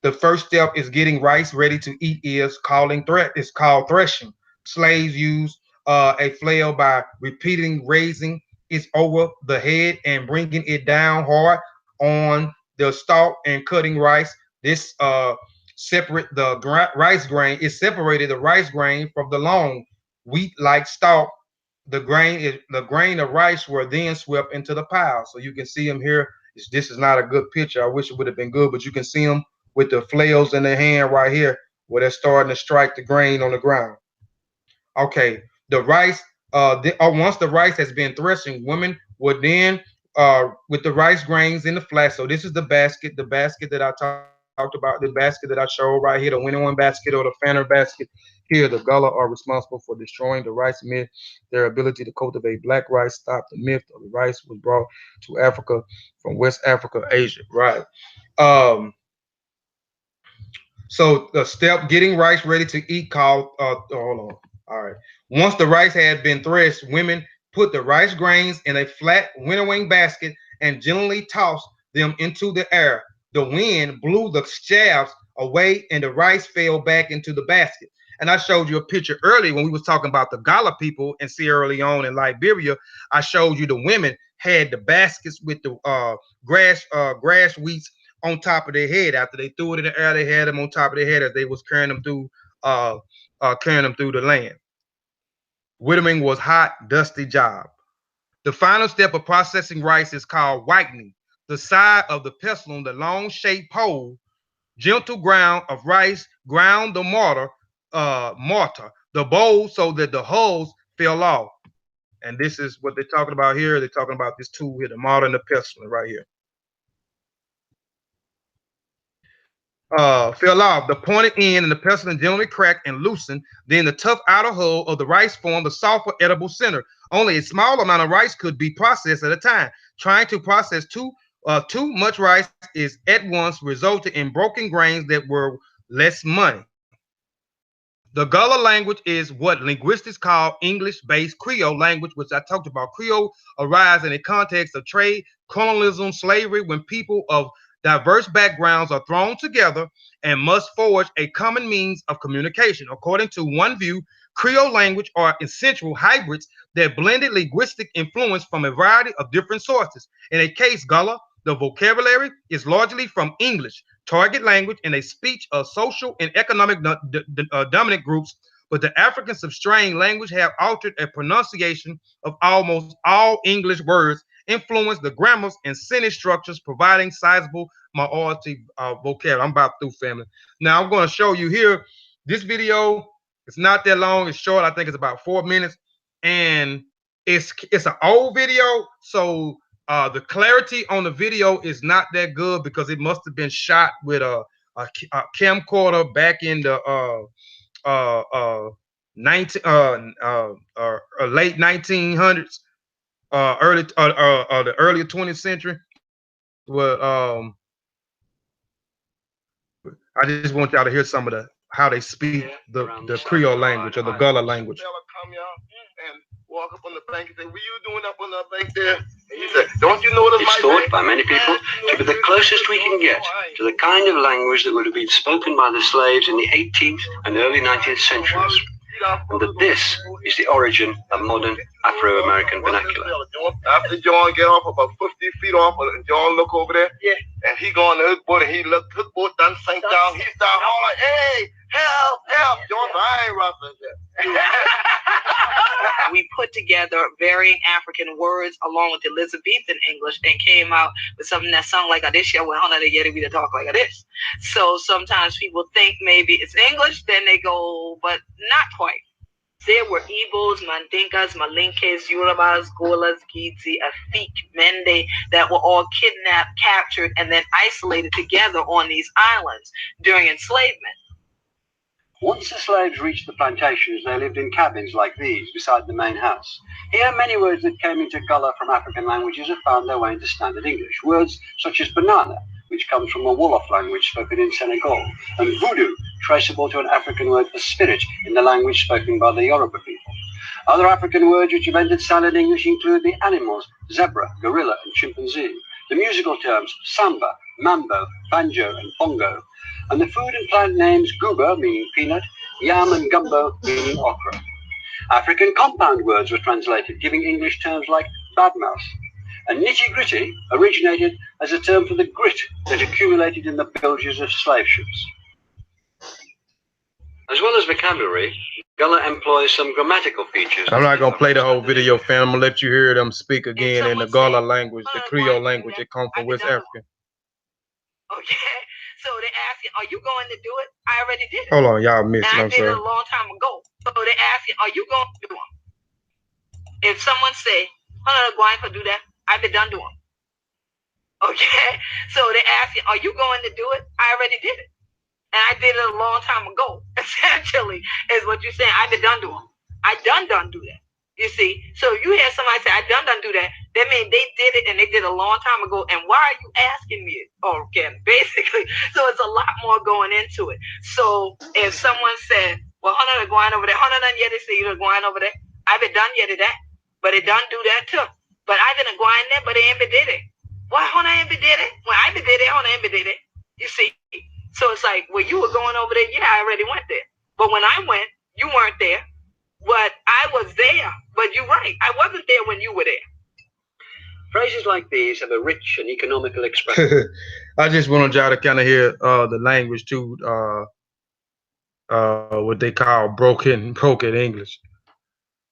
The first step is getting rice ready to eat is calling threat. It's called threshing. Slaves use a flail by repeating raising it over the head and bringing it down hard on the stalk and cutting rice. This separate the rice grain. It separated the rice grain from the long wheat-like stalk. The grain of rice were then swept into the pile. So you can see them here. This is not a good picture. I wish it would have been good, but you can see them with the flails in their hand right here, where they're starting to strike the grain on the ground. Okay, the rice. Once the rice has been threshing, women would then with the rice grains in the flat. So this is the basket that I talked about, the basket that I showed right here, the winning one basket or the fanner basket. Here, the Gullah are responsible for destroying the rice myth. Their ability to cultivate black rice stopped the myth of the rice was brought to Africa from West Africa, Asia. Right. Um, so the step getting rice ready to eat called hold on. All right. Once the rice had been threshed, women put the rice grains in a flat winnowing basket and gently tossed them into the air. The wind blew the shafts away and the rice fell back into the basket. And I showed you a picture earlier when we was talking about the Gullah people in Sierra Leone and Liberia. I showed you the women had the baskets with the grass wheats on top of their head. After they threw it in the air, they had them on top of their head as they was uh, carrying them through the land. Whittling was hot, dusty job. The final step of processing rice is called whitening. The side of the pestle on the long shaped pole, gentle ground of rice, ground the mortar, the bowl so that the hulls fell off. And this is what they're talking about here. They're talking about this tool here, the mortar and the pestle right here. fell off. The pointed end and the pestle generally cracked and loosened. Then the tough outer hull of the rice formed the softer edible center. Only a small amount of rice could be processed at a time. Trying to process too much rice is at once resulted in broken grains that were less money. The Gullah language is what linguists call English-based Creole language, which I talked about. Creole arises in a context of trade, colonialism, slavery, when people of diverse backgrounds are thrown together and must forge a common means of communication. According to one view, Creole language are essential hybrids that blended linguistic influence from a variety of different sources. In a case, Gullah, the vocabulary is largely from English, target language, and a speech of social and economic dominant groups, but the African substrain language have altered a pronunciation of almost all English words, influenced the grammars and sentence structures, providing sizable minority vocabulary. I'm about through, family. Now I'm going to show you here. This video, it's not that long. It's short. I think it's about 4 minutes, and it's an old video, so the clarity on the video is not that good because it must have been shot with a camcorder back in the uh, uh, 19 late 1900s, the early 20th century. Well, I just want y'all to hear some of the how they speak the Creole language or the Gullah language. Walk up on the bank and say, "What you doing up on the bank there?" And he said, "Don't you know this?" It's thought by many people to be the closest we can get to the kind of language that would have been spoken by the slaves in the 18th and early 19th centuries, and that this is the origin of modern Afro-American vernacular. After John get off about 50 feet off, and John look over there, and he go on the hook boat, and he look, hook boat done sank down. He start hollering, "Hey, help, help!" John, I ain't roughing that. We put together varying African words along with Elizabethan English and came out with something that sounds like a this. Well, how they get it to talk like a this. So sometimes people think maybe it's English, then they go, but not quite. There were Igbos, Mandinkas, Malinkes, Yorubas, Golas, Gidzi, Afik, Mende that were all kidnapped, captured, and then isolated together on these islands during enslavement. Once the slaves reached the plantations, they lived in cabins like these beside the main house. Here, many words that came into Gullah from African languages have found their way into standard English. Words such as banana, which comes from a Wolof language spoken in Senegal, and voodoo, traceable to an African word for spirit in the language spoken by the Yoruba people. Other African words which have entered standard English include the animals, zebra, gorilla, and chimpanzee, the musical terms samba, mambo, banjo, and bongo, and the food and plant names guba, meaning peanut, yam, and gumbo, meaning okra. African compound words were translated, giving English terms like badmouth. And nitty-gritty originated as a term for the grit that accumulated in the bilges of slave ships. As well as vocabulary, Gullah employs some grammatical features. I'm not gonna play the whole video, fam. I'm gonna let you hear them speak again in the Gullah language, the Creole language. It comes from West Africa. Okay, so they ask you, "Are you going to do it?" I already did it. Hold on, y'all missed it. I I'm did it sorry. a long time ago. So they ask you, "Are you going to do them?" If someone say, "I'm going to do that," I've been done doing. Okay, so they ask you, "Are you going to do it?" I already did it. And I did it a long time ago, essentially, is what you're saying. I've been done doing. I done do that. You see? So you hear somebody say, "I done do that," that means they did it and they did it a long time ago. And why are you asking me it? Oh, again, basically. So it's a lot more going into it. So if someone said, "Well, Hunter going over there, Hunter done yet to see you going over there," I've been done yet to that, but it done do that too. But I've been going there, but they ain't been did it. Why Hunter ain't been did it? Well, I been did it, Hunter ain't been did it. You see? So it's like, well, you were going over there. Yeah, I already went there. But when I went, you weren't there. But I was there. But you're right. I wasn't there when you were there. Phrases like these have a rich and economical expression. I just wanted y'all to kind of hear the language too, what they call broken English.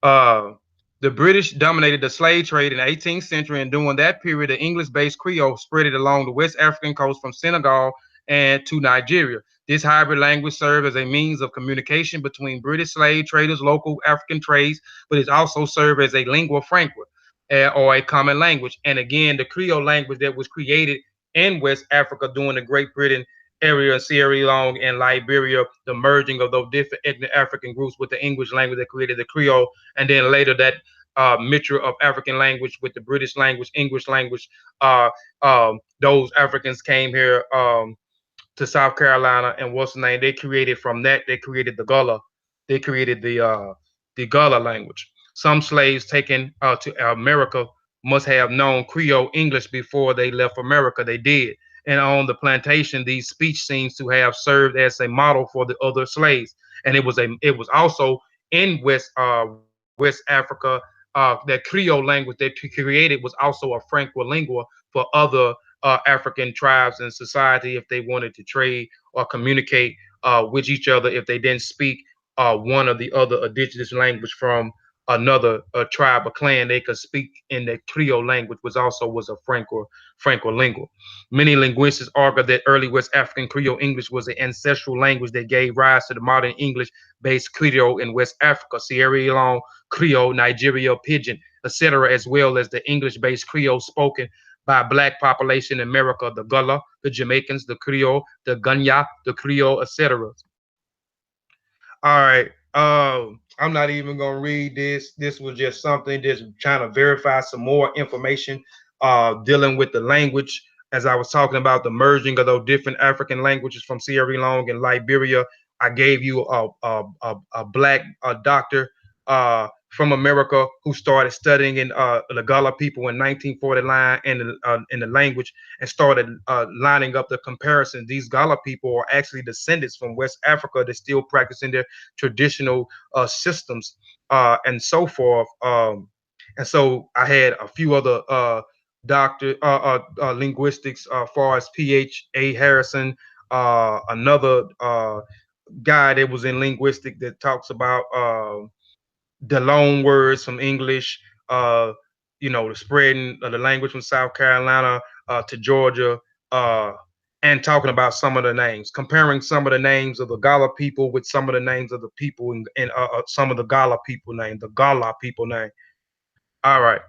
The British dominated the slave trade in the 18th century, and during that period, the English-based Creole spread it along the West African coast from Senegal and to Nigeria. This hybrid language served as a means of communication between British slave traders, local African trades, but it also served as a lingua franca, or a common language. And again, the Creole language that was created in West Africa during the Great Britain area, Sierra Leone and Liberia, the merging of those different ethnic African groups with the English language that created the Creole, and then later that mixture of African language with the British language, English language. Uh, those Africans came here. To South Carolina, and what's the name? They created from that. They created the Gullah. They created the Gullah language. Some slaves taken to America must have known Creole English before they left America. They did, and on the plantation, these speech seems to have served as a model for the other slaves. And it was also in West Africa. That Creole language that created was also a Franco-lingua for other African tribes and society if they wanted to trade or communicate with each other if they didn't speak one or the other indigenous language from another tribe or clan. They could speak in the Creole language, which also was a Franco-lingua. Many linguists argue that early West African Creole English was the ancestral language that gave rise to the modern English-based Creole in West Africa, Sierra Leone Creole, Nigeria Pidgin, etc., as well as the English-based Creole spoken by black population in America, the Gullah, the Jamaicans, the Creole, the Gunya, the Creole, etc. All right. I'm not even gonna read this. This was just something just trying to verify some more information dealing with the language. As I was talking about the merging of those different African languages from Sierra Leone and Liberia, I gave you a black doctor from America who started studying in the Gullah people in 1949 in the language and started lining up the comparison. These Gullah people are actually descendants from West Africa that still practicing their traditional systems and so forth. And so I had a few other doctor linguistics, far as P.H.A. Harrison, another guy that was in linguistic that talks about the loan words from English, uh, the spreading of the language from South Carolina to Georgia, uh, and talking about some of the names, comparing some of the names of the Gullah people with some of the names of the people in some of the Gullah people name, the Gullah people name. All right.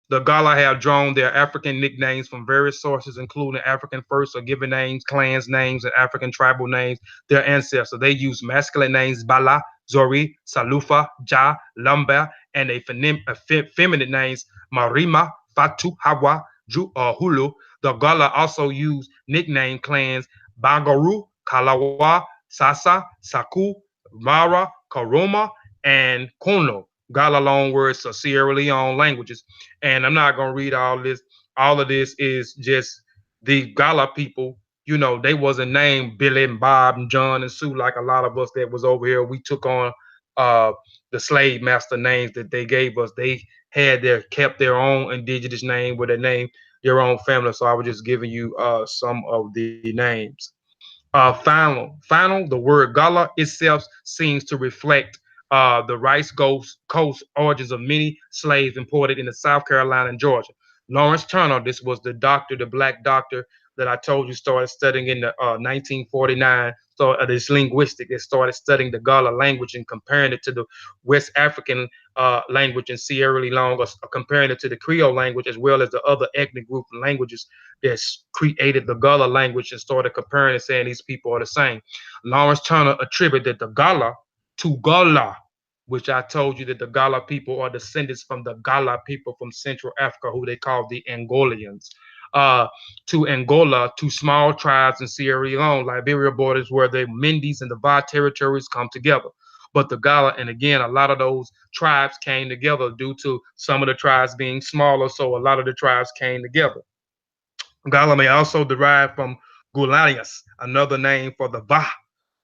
The Gullah have drawn their African nicknames from various sources, including African first or given names, clans names, and African tribal names, their ancestors. They use masculine names Bala, Zori, Salufa, Ja, Lumba, and feminine names Marima, Fatu, Hawa, Hulu. The Gullah also use nickname clans Bagaru, Kalawa, Sasa, Saku, Mara, Karoma, and Kono. Gullah loanwords are Sierra Leone languages. And I'm not gonna read all this. All of this is just the Gullah people. They wasn't named Billy and Bob and John and Sue like a lot of us that was over here. We took on uh, the slave master names that they gave us. They had kept their own indigenous name with their own family. So I was just giving you some of the names. Final, the word Gullah itself seems to reflect the Coast origins of many slaves imported into South Carolina and Georgia. Lawrence Turner, this was the black doctor that I told you started studying in the 1949. So this linguistic that started studying the Gullah language and comparing it to the West African language in Sierra Leone, or comparing it to the Creole language as well as the other ethnic group languages that created the Gullah language and started comparing and saying these people are the same. Lawrence Turner attributed the Gullah to Gola, which I told you that the Gullah people are descendants from the Gullah people from Central Africa, who they call the Angolians. Uh, to Angola, to small tribes in Sierra Leone, Liberia borders where the Mendes and the Va territories come together. But the Gullah, and again, a lot of those tribes came together due to some of the tribes being smaller, so a lot of the tribes came together. Gala may also derive from Gulanius, another name for the Va,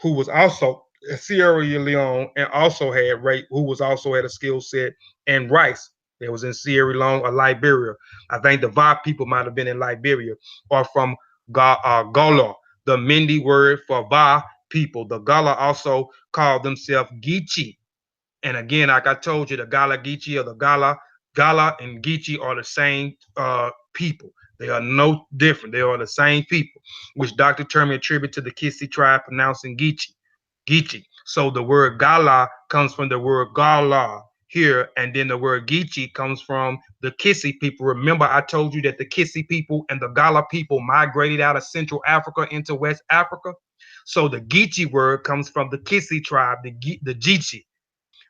who was also Sierra Leone and also had who was also had a skill set in rice. That was in Sierra Leone or Liberia. I think the Va people might have been in Liberia or from Gola, the Mindi word for Va people. The Gala also called themselves Geechee, and again, like I told you, the Gala Geechee or the Gala and Geechee are the same people. They are no different. They are the same people, which Dr. Termy attributed to the Kissy tribe pronouncing Geechee. Geechee. So the word Gala comes from the word Gala, here, and then the word Geechee comes from the Kissi people. Remember, I told you that the Kissi people and the Gullah people migrated out of Central Africa into West Africa. So the Geechee word comes from the Kissi tribe, the Geechee,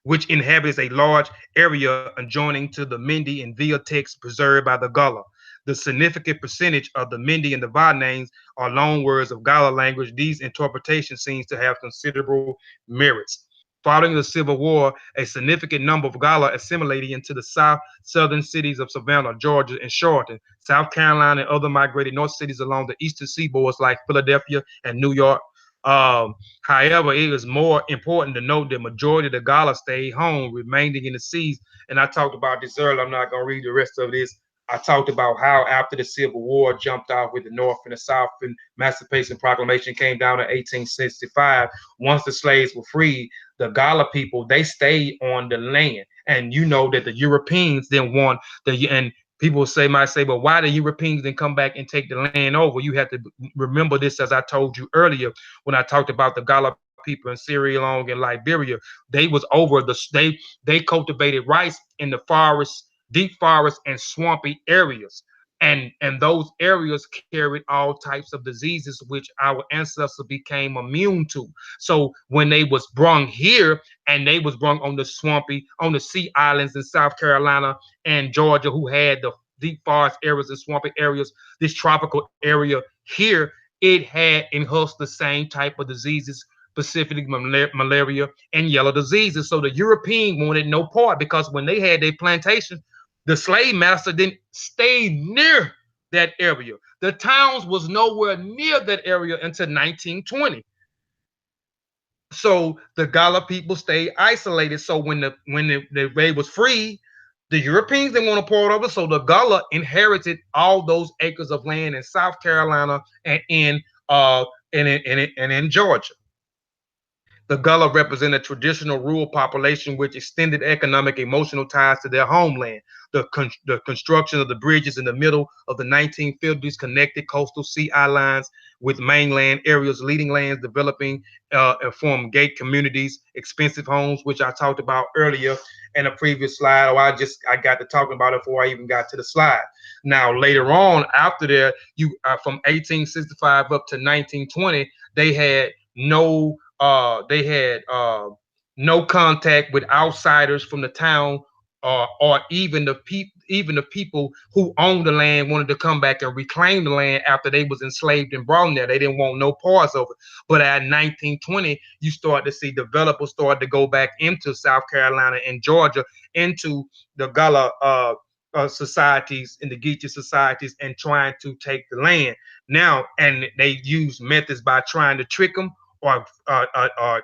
which inhabits a large area adjoining to the Mindi and Via text preserved by the Gullah. The significant percentage of the Mindi and the Va names are loan words of Gullah language. These interpretations seem to have considerable merits. Following the Civil War, a significant number of Gullah assimilated into the southern cities of Savannah, Georgia, and Charlotte, South Carolina, and other migrated north cities along the eastern seaboards like Philadelphia and New York. However, it is more important to note that majority of the Gullah stayed home, remaining in the seas. And I talked about this earlier. I'm not going to read the rest of this. I talked about how after the Civil War jumped off with the North and the South, and Emancipation Proclamation came down in 1865. Once the slaves were freed, the Gullah people, they stayed on the land. And you know that the Europeans didn't want and people might say, but why the Europeans didn't come back and take the land over? You have to remember this, as I told you earlier when I talked about the Gullah people in Sierra Leone and Liberia. They was over they cultivated rice in the forest, deep forest and swampy areas. And those areas carried all types of diseases which our ancestors became immune to. So when they was brung here, and they was brung on the sea islands in South Carolina and Georgia, who had the deep forest areas and swampy areas, this tropical area here, it had enhanced the same type of diseases, specifically malaria and yellow diseases. So the European wanted no part, because when they had their plantations, the slave master didn't stay near that area. The towns was nowhere near that area until 1920. So the Gullah people stayed isolated. So when the way was free, the Europeans didn't want to pour it over. So the Gullah inherited all those acres of land in South Carolina and in Georgia. The Gullah represent a traditional rural population which extended economic emotional ties to their homeland. The construction of the bridges in the middle of the 1950s connected coastal sea islands with mainland areas, leading lands developing and form gate communities, expensive homes, which I talked about earlier in a previous slide, or I got to talking about it before I even got to the slide. Now later on, after that, from 1865 up to 1920, they had no contact with outsiders from the town, or even the people who owned the land wanted to come back and reclaim the land after they was enslaved and brought there. They didn't want no parts of it. But at 1920, you start to see developers start to go back into South Carolina and Georgia, into the Gullah societies and the Geechee societies, and trying to take the land. Now, and they use methods by trying to trick them, or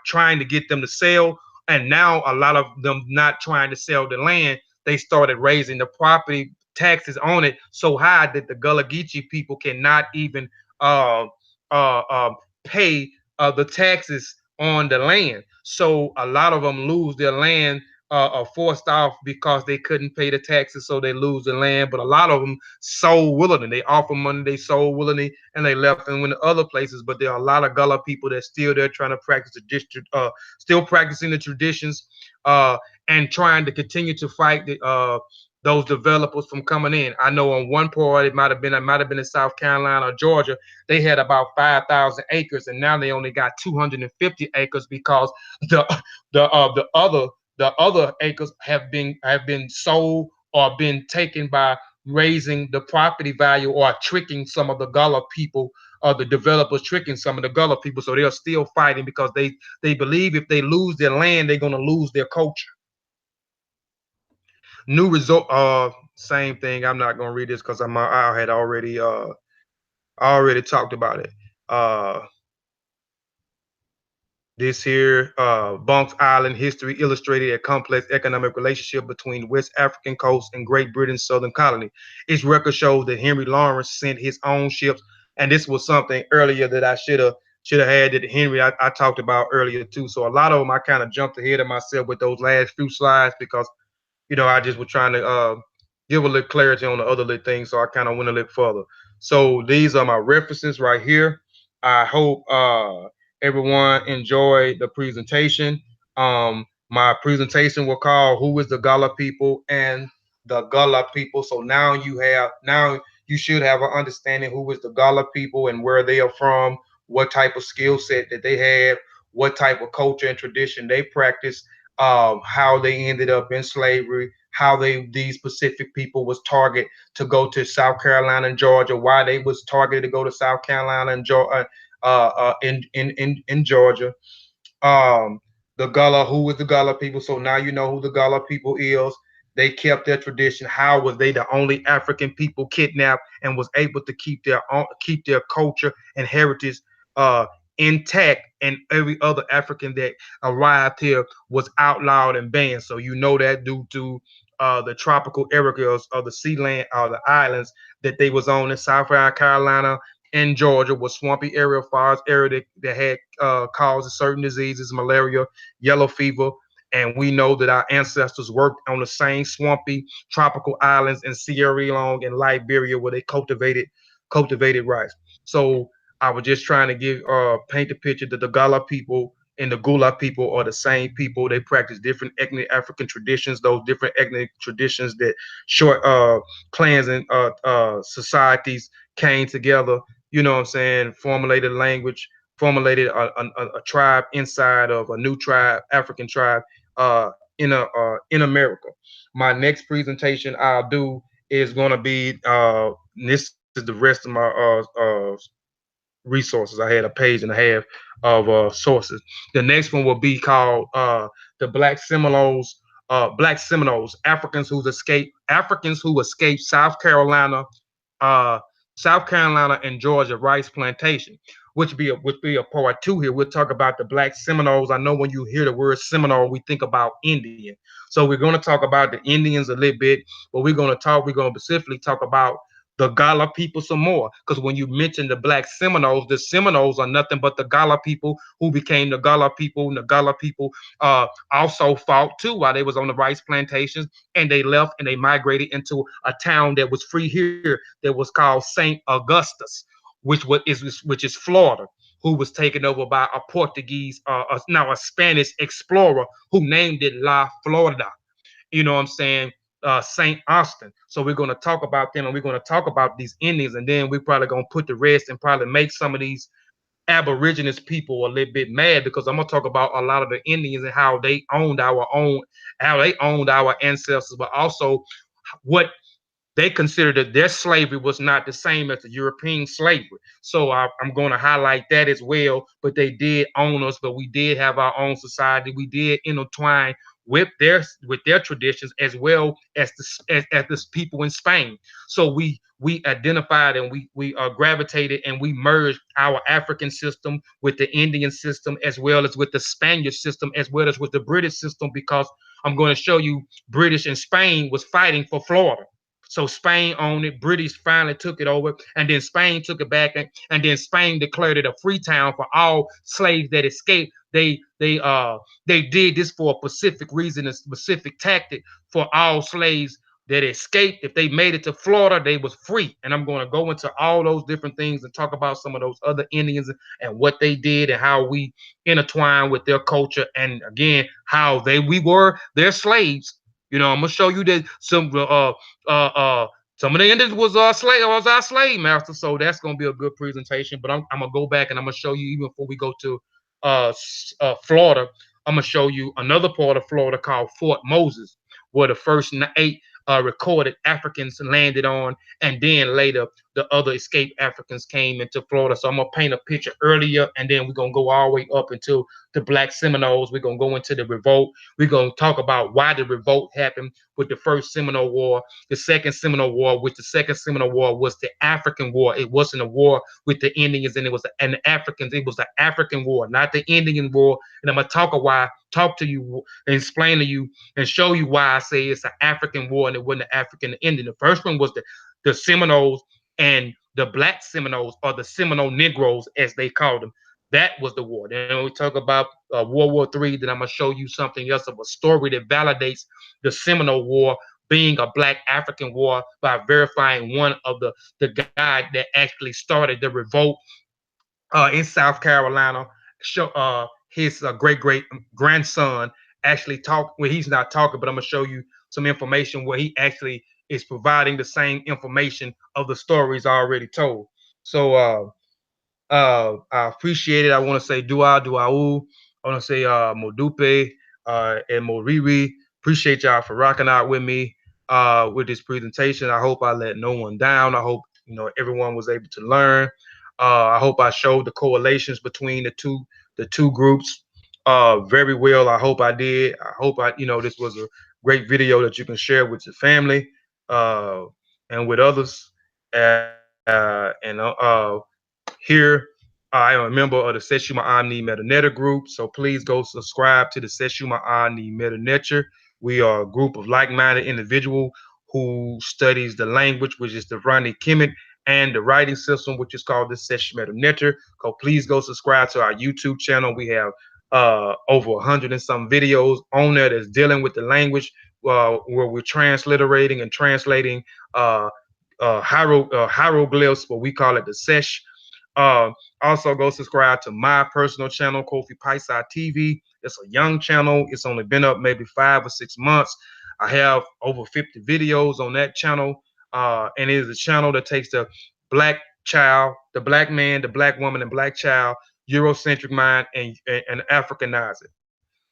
trying to get them to sell. And now a lot of them not trying to sell the land, they started raising the property taxes on it so high that the Gullah Geechee people cannot even uh, uh, uh, pay the taxes on the land. So a lot of them lose their land, are forced off because they couldn't pay the taxes, so they lose the land. But a lot of them sold willingly. They offer money, they sold willingly, and they left and went to other places. But there are a lot of Gullah people that still there trying to practice the district, still practicing the traditions, and trying to continue to fight those developers from coming in. I know on one part it might have been in South Carolina or Georgia. They had about 5,000 acres, and now they only got 250 acres because the other acres have been sold or been taken by raising the property value, or tricking some of the Gullah people, or the developers tricking some of the Gullah people. So they're still fighting because they believe if they lose their land, they're gonna lose their culture. New result. Same thing. I'm not gonna read this because I had already talked about it. This here, Bance Island history illustrated a complex economic relationship between the West African coast and Great Britain's southern colony. Its record shows that Henry Lawrence sent his own ships, and this was something earlier that I should have had, that Henry I talked about earlier too. So a lot of them I kind of jumped ahead of myself with those last few slides, because I just was trying to give a little clarity on the other little things, so I kind of went a little further. So these are my references right here. I hope everyone enjoyed the presentation. My presentation will call "Who is the Gullah People and the Gullah People." So now you should have an understanding who is the Gullah people and where they are from, what type of skill set that they have, what type of culture and tradition they practice, how they ended up in slavery, how these specific people was targeted to go to South Carolina and Georgia, why they was targeted to go to South Carolina and Georgia, in Georgia. um the Gullah, who was the Gullah people. So now you know who the Gullah people is. They kept their tradition. How was they the only African people kidnapped and was able to keep their culture and heritage uh intact, and every other African that arrived here was outlawed and banned. So you know that due to the tropical areas of the sea land or the islands that they was on in South Carolina in Georgia was swampy area, forest area that had caused certain diseases, malaria, yellow fever. And we know that our ancestors worked on the same swampy tropical islands in Sierra Leone and Liberia where they cultivated rice. So I was just trying to give paint the picture that the Gullah people and the Gullah people are the same people. They practice different ethnic African traditions, those different ethnic traditions that short clans and societies came together, you know what I'm saying, formulated language, formulated a tribe inside of a new tribe, African tribe, in America. My next presentation I'll do is gonna be this is the rest of my resources. I had a page and a half of sources. The next one will be called the Black Seminoles, Africans who escaped uh, South Carolina and Georgia rice plantation, which be a part two here. We'll talk about the Black Seminoles. I know when you hear the word Seminole, we think about Indian. So we're going to talk about the Indians a little bit, but we're going to specifically talk about the Gullah people some more. Because when you mention the Seminoles are nothing but the Gullah people who became the Gullah people, and the Gullah people also fought too while they was on the rice plantations, and they left and they migrated into a town that was free here that was called Saint Augustus, which is Florida, who was taken over by a Portuguese, now a Spanish explorer who named it La Florida. You know what I'm saying? St. Austin. So we're going to talk about them, and we're going to talk about these Indians, and then we're probably going to put the rest and probably make some of these Aborigines people a little bit mad, because I'm going to talk about a lot of the Indians and how they owned our ancestors, but also what they considered that their slavery was not the same as the European slavery. So I'm going to highlight that as well. But they did own us, but we did have our own society. We did intertwine with their traditions as well as the people in Spain. So we identified and we gravitated and we merged our African system with the Indian system, as well as with the Spanish system, as well as with the British system, because I'm going to show you British and Spain was fighting for Florida. So Spain owned it. British finally took it over, and then Spain took it back, and then Spain declared it a free town for all slaves that escaped. They did this for a specific reason, a specific tactic for all slaves that escaped. If they made it to Florida, they was free. And I'm going to go into all those different things and talk about some of those other Indians and what they did and how we intertwine with their culture, and again how we were their slaves. I'm gonna show you that some of the Indians was our slave master. So that's gonna be a good presentation. But I'm gonna go back and I'm gonna show you, even before we go to Florida, I'm gonna show you another part of Florida called Fort Moses, where the first eight recorded Africans landed on, and then later the other escaped Africans came into Florida. So I'm gonna paint a picture earlier, and then we're gonna go all the way up until the Black Seminoles. We're gonna go into the revolt. We're gonna talk about why the revolt happened with the first Seminole War, the second Seminole War, which the second Seminole War was the African War. It wasn't a war with the Indians and the Africans. It was the African War, not the Indian War. And I'm gonna talk to you and explain to you and show you why I say it's an African war and it wasn't the African and Indian. The first one was the Seminoles and the Black Seminoles, or the Seminole Negroes as they called them. That was the war. Then we talk about World War III. Then I'm gonna show you something else of a story that validates the Seminole War being a Black African war by verifying one of the guy that actually started the revolt in South Carolina. Show his great grandson actually talk where he's not talking, but I'm gonna show you some information where he actually is providing the same information of the stories already told. So I appreciate it. I want to say dua, duau. I want to say modupe and moriri. Appreciate y'all for rocking out with me with this presentation. I hope I let no one down. I hope everyone was able to learn. I hope I showed the correlations between the two groups very well. I hope I did. I hope this was a great video that you can share with your family uh, and with others. Here, I am a member of the Seshuma Omni Metanetter group, so please go subscribe to the Seshuma Omni Metanetter. We are a group of like-minded individuals who studies the language, which is the Rani Kemet, and the writing system, which is called the Seshuma Metanetter. So please go subscribe to our YouTube channel. We have over 100 and some videos on there that's dealing with the language, where we're transliterating and translating uh, hieroglyphs, but we call it the Sesh. Uh, Also, go subscribe to my personal channel, Kofi Piesie TV. It's a young channel. It's only been up maybe 5 or 6 months. I have over 50 videos on that channel, and it is a channel that takes the black child, the black man, the black woman, and black child Eurocentric mind and Africanize it.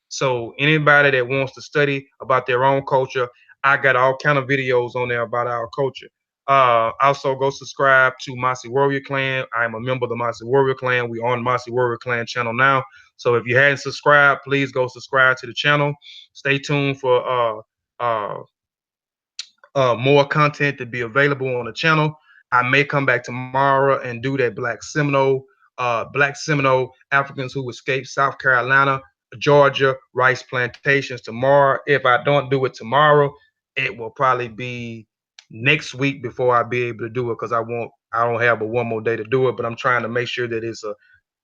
So anybody that wants to study about their own culture, I got all kind of videos on there about our culture. Also, go subscribe to Mossy Warrior Clan. I am a member of the Mossy Warrior Clan. We on Mossy Warrior Clan channel now. So if you hadn't subscribed, please go subscribe to the channel. Stay tuned for more content to be available on the channel. I may come back tomorrow and do that Black Seminole Africans who escaped South Carolina, Georgia, rice plantations tomorrow. If I don't do it tomorrow, it will probably be next week before I be able to do it because I don't have but one more day to do it. But I'm trying to make sure that it's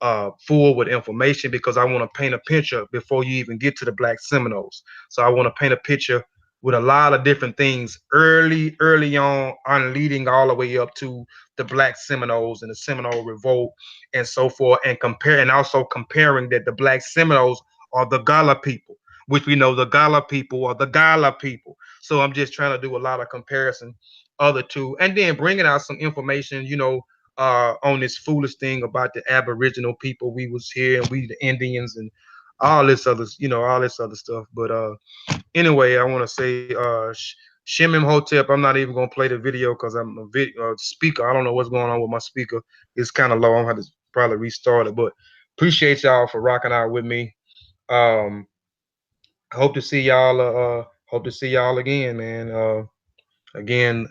a full with information because I want to paint a picture before you even get to the Black Seminoles. So I want to paint a picture with a lot of different things early on leading all the way up to the Black Seminoles and the Seminole Revolt and so forth, and also comparing that the Black Seminoles are the Gullah people, which we know the Gullah people are the Gullah people. So I'm just trying to do a lot of comparison other two, and then bringing out some information, on this foolish thing about the Aboriginal people. We was here and we the Indians and all this other stuff. But anyway, I want to say Shimim Hotep. I'm not even gonna play the video because I'm a speaker. I don't know what's going on with my speaker. It's kind of low. I'm gonna have to probably restart it. But appreciate y'all for rocking out with me. Um, hope to see y'all. Hope to see y'all again, man. Again,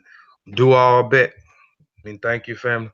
do all bet. I mean, thank you, family.